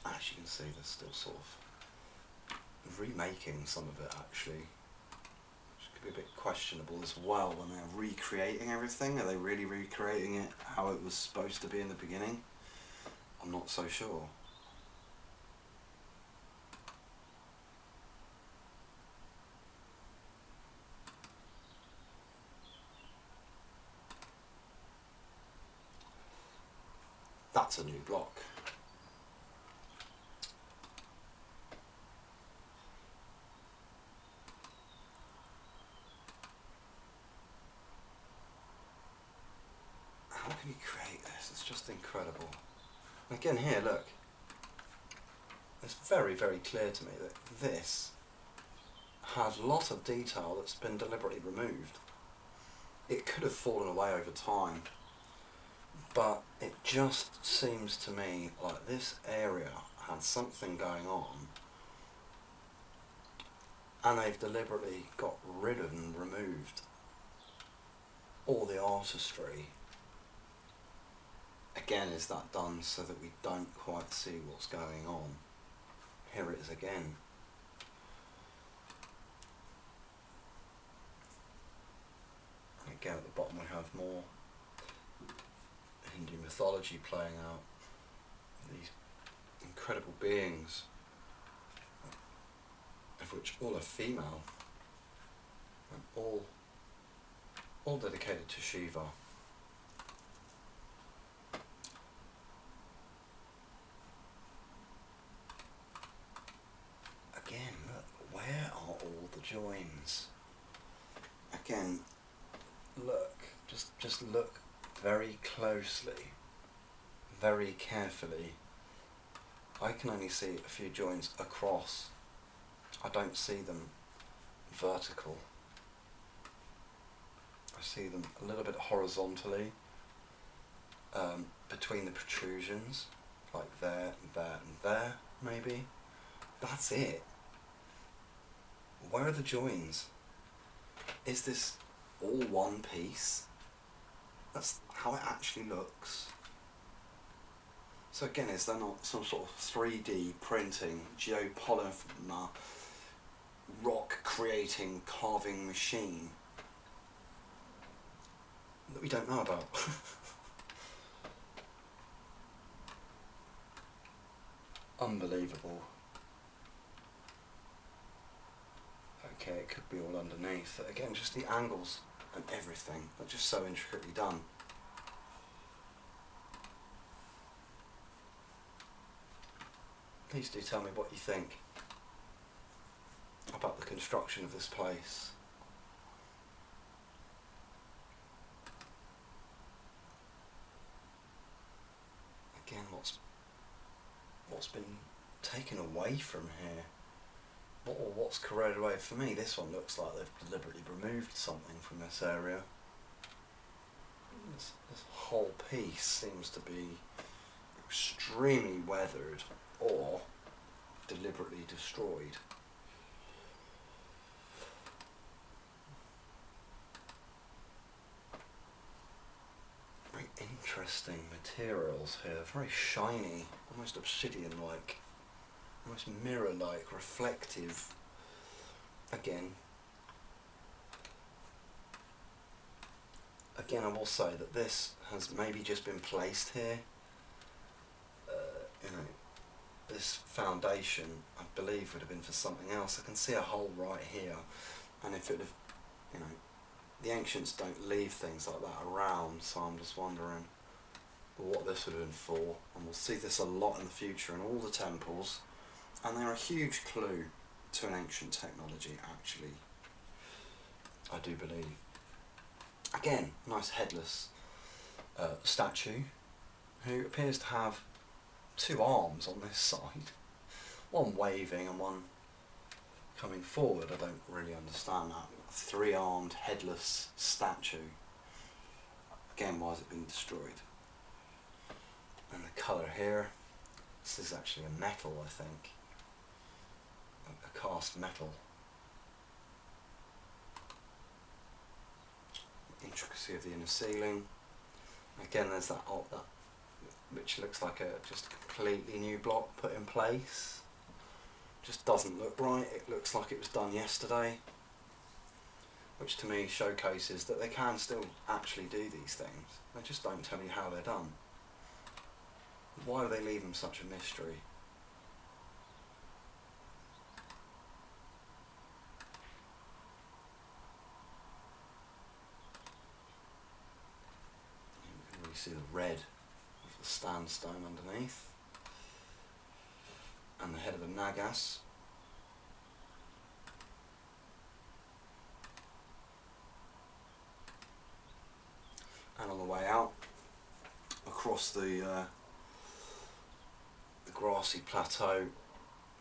S1: As you can see, they're still sort of remaking some of it actually, which could be a bit questionable as well when they're recreating everything. Are they really recreating it how it was supposed to be in the beginning? I'm not so sure. That's a new block. How can you create this? It's just incredible. And again here, look. It's very, very clear to me that this has a lot of detail that's been deliberately removed. It could have fallen away over time, but it just seems to me like this area had something going on, and they've deliberately got rid of and removed all the artistry. Again, is that done so that we don't quite see what's going on? Here it is again. And again at the bottom we have more Hindu mythology playing out. These incredible beings, of which all are female, and all dedicated to Shiva. Again, look, where are all the joins? Again, look, just look very closely, very carefully. I can only see a few joins across. I don't see them vertical. I see them a little bit horizontally, between the protrusions, like there, there and there, maybe. That's it. Where are the joins? Is this all one piece? That's how it actually looks. So again, is there not some sort of 3D printing, geopolymer, rock creating, carving machine that we don't know about? Unbelievable. Okay, it could be all underneath. Again, just the angles and everything are just so intricately done. Please do tell me what you think about the construction of this place. Again, what's been taken away from here? Or what's corroded away? For me, this one looks like they've deliberately removed something from this area. This whole piece seems to be extremely weathered or deliberately destroyed. Very interesting materials here, very shiny, almost obsidian-like, almost mirror-like, reflective. Again, I will say that this has maybe just been placed here, this foundation, I believe, would have been for something else. I can see a hole right here, and if it would have, you know, the ancients don't leave things like that around, so I'm just wondering what this would have been for, and we'll see this a lot in the future in all the temples, and they're a huge clue to an ancient technology, actually, I do believe. Again, nice headless statue, who appears to have two arms on this side, one waving and one coming forward. I don't really understand that. A three-armed headless statue. Again, why has it been destroyed? And the colour here, this is actually a metal, I think, a cast metal. Intricacy of the inner ceiling. Again, there's that which looks like just a completely new block put in place. Just doesn't look right. It looks like it was done yesterday, which to me showcases that they can still actually do these things. They just don't tell you how they're done. Why do they leave them such a mystery? You can really see the red of the sandstone underneath, and the head of the Nagas. And on the way out, across the grassy plateau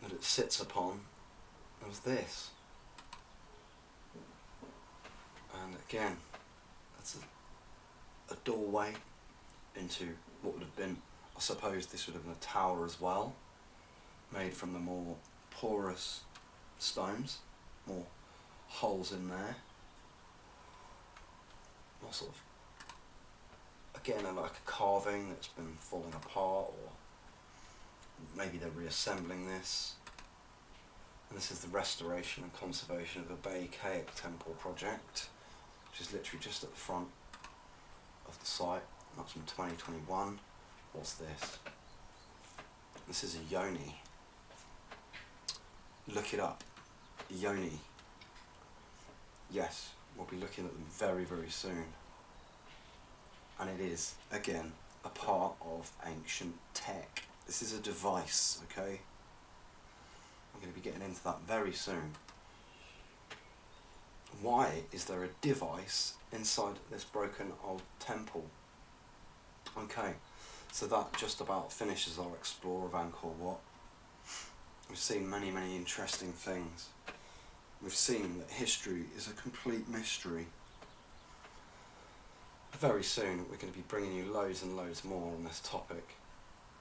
S1: that it sits upon, there was this. And again, that's a doorway into what would have been, I suppose this would have been a tower as well, made from the more porous stones, more holes in there. More sort of, again, like a carving that's been falling apart, or maybe they're reassembling this. And this is the restoration and conservation of the Baekaic Temple project, which is literally just at the front of the site. That's from 2021. What's this? This is a yoni. Look it up. Yoni. Yes, we'll be looking at them very, very soon. And it is, again, a part of ancient tech. This is a device, okay? I'm going to be getting into that very soon. Why is there a device inside this broken old temple? Okay, so that just about finishes our explore of Angkor Wat. We've seen many, many interesting things. We've seen that history is a complete mystery. Very soon we're going to be bringing you loads and loads more on this topic,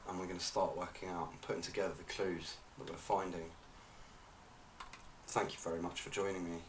S1: and we're going to start working out and putting together the clues that we're finding. Thank you very much for joining me.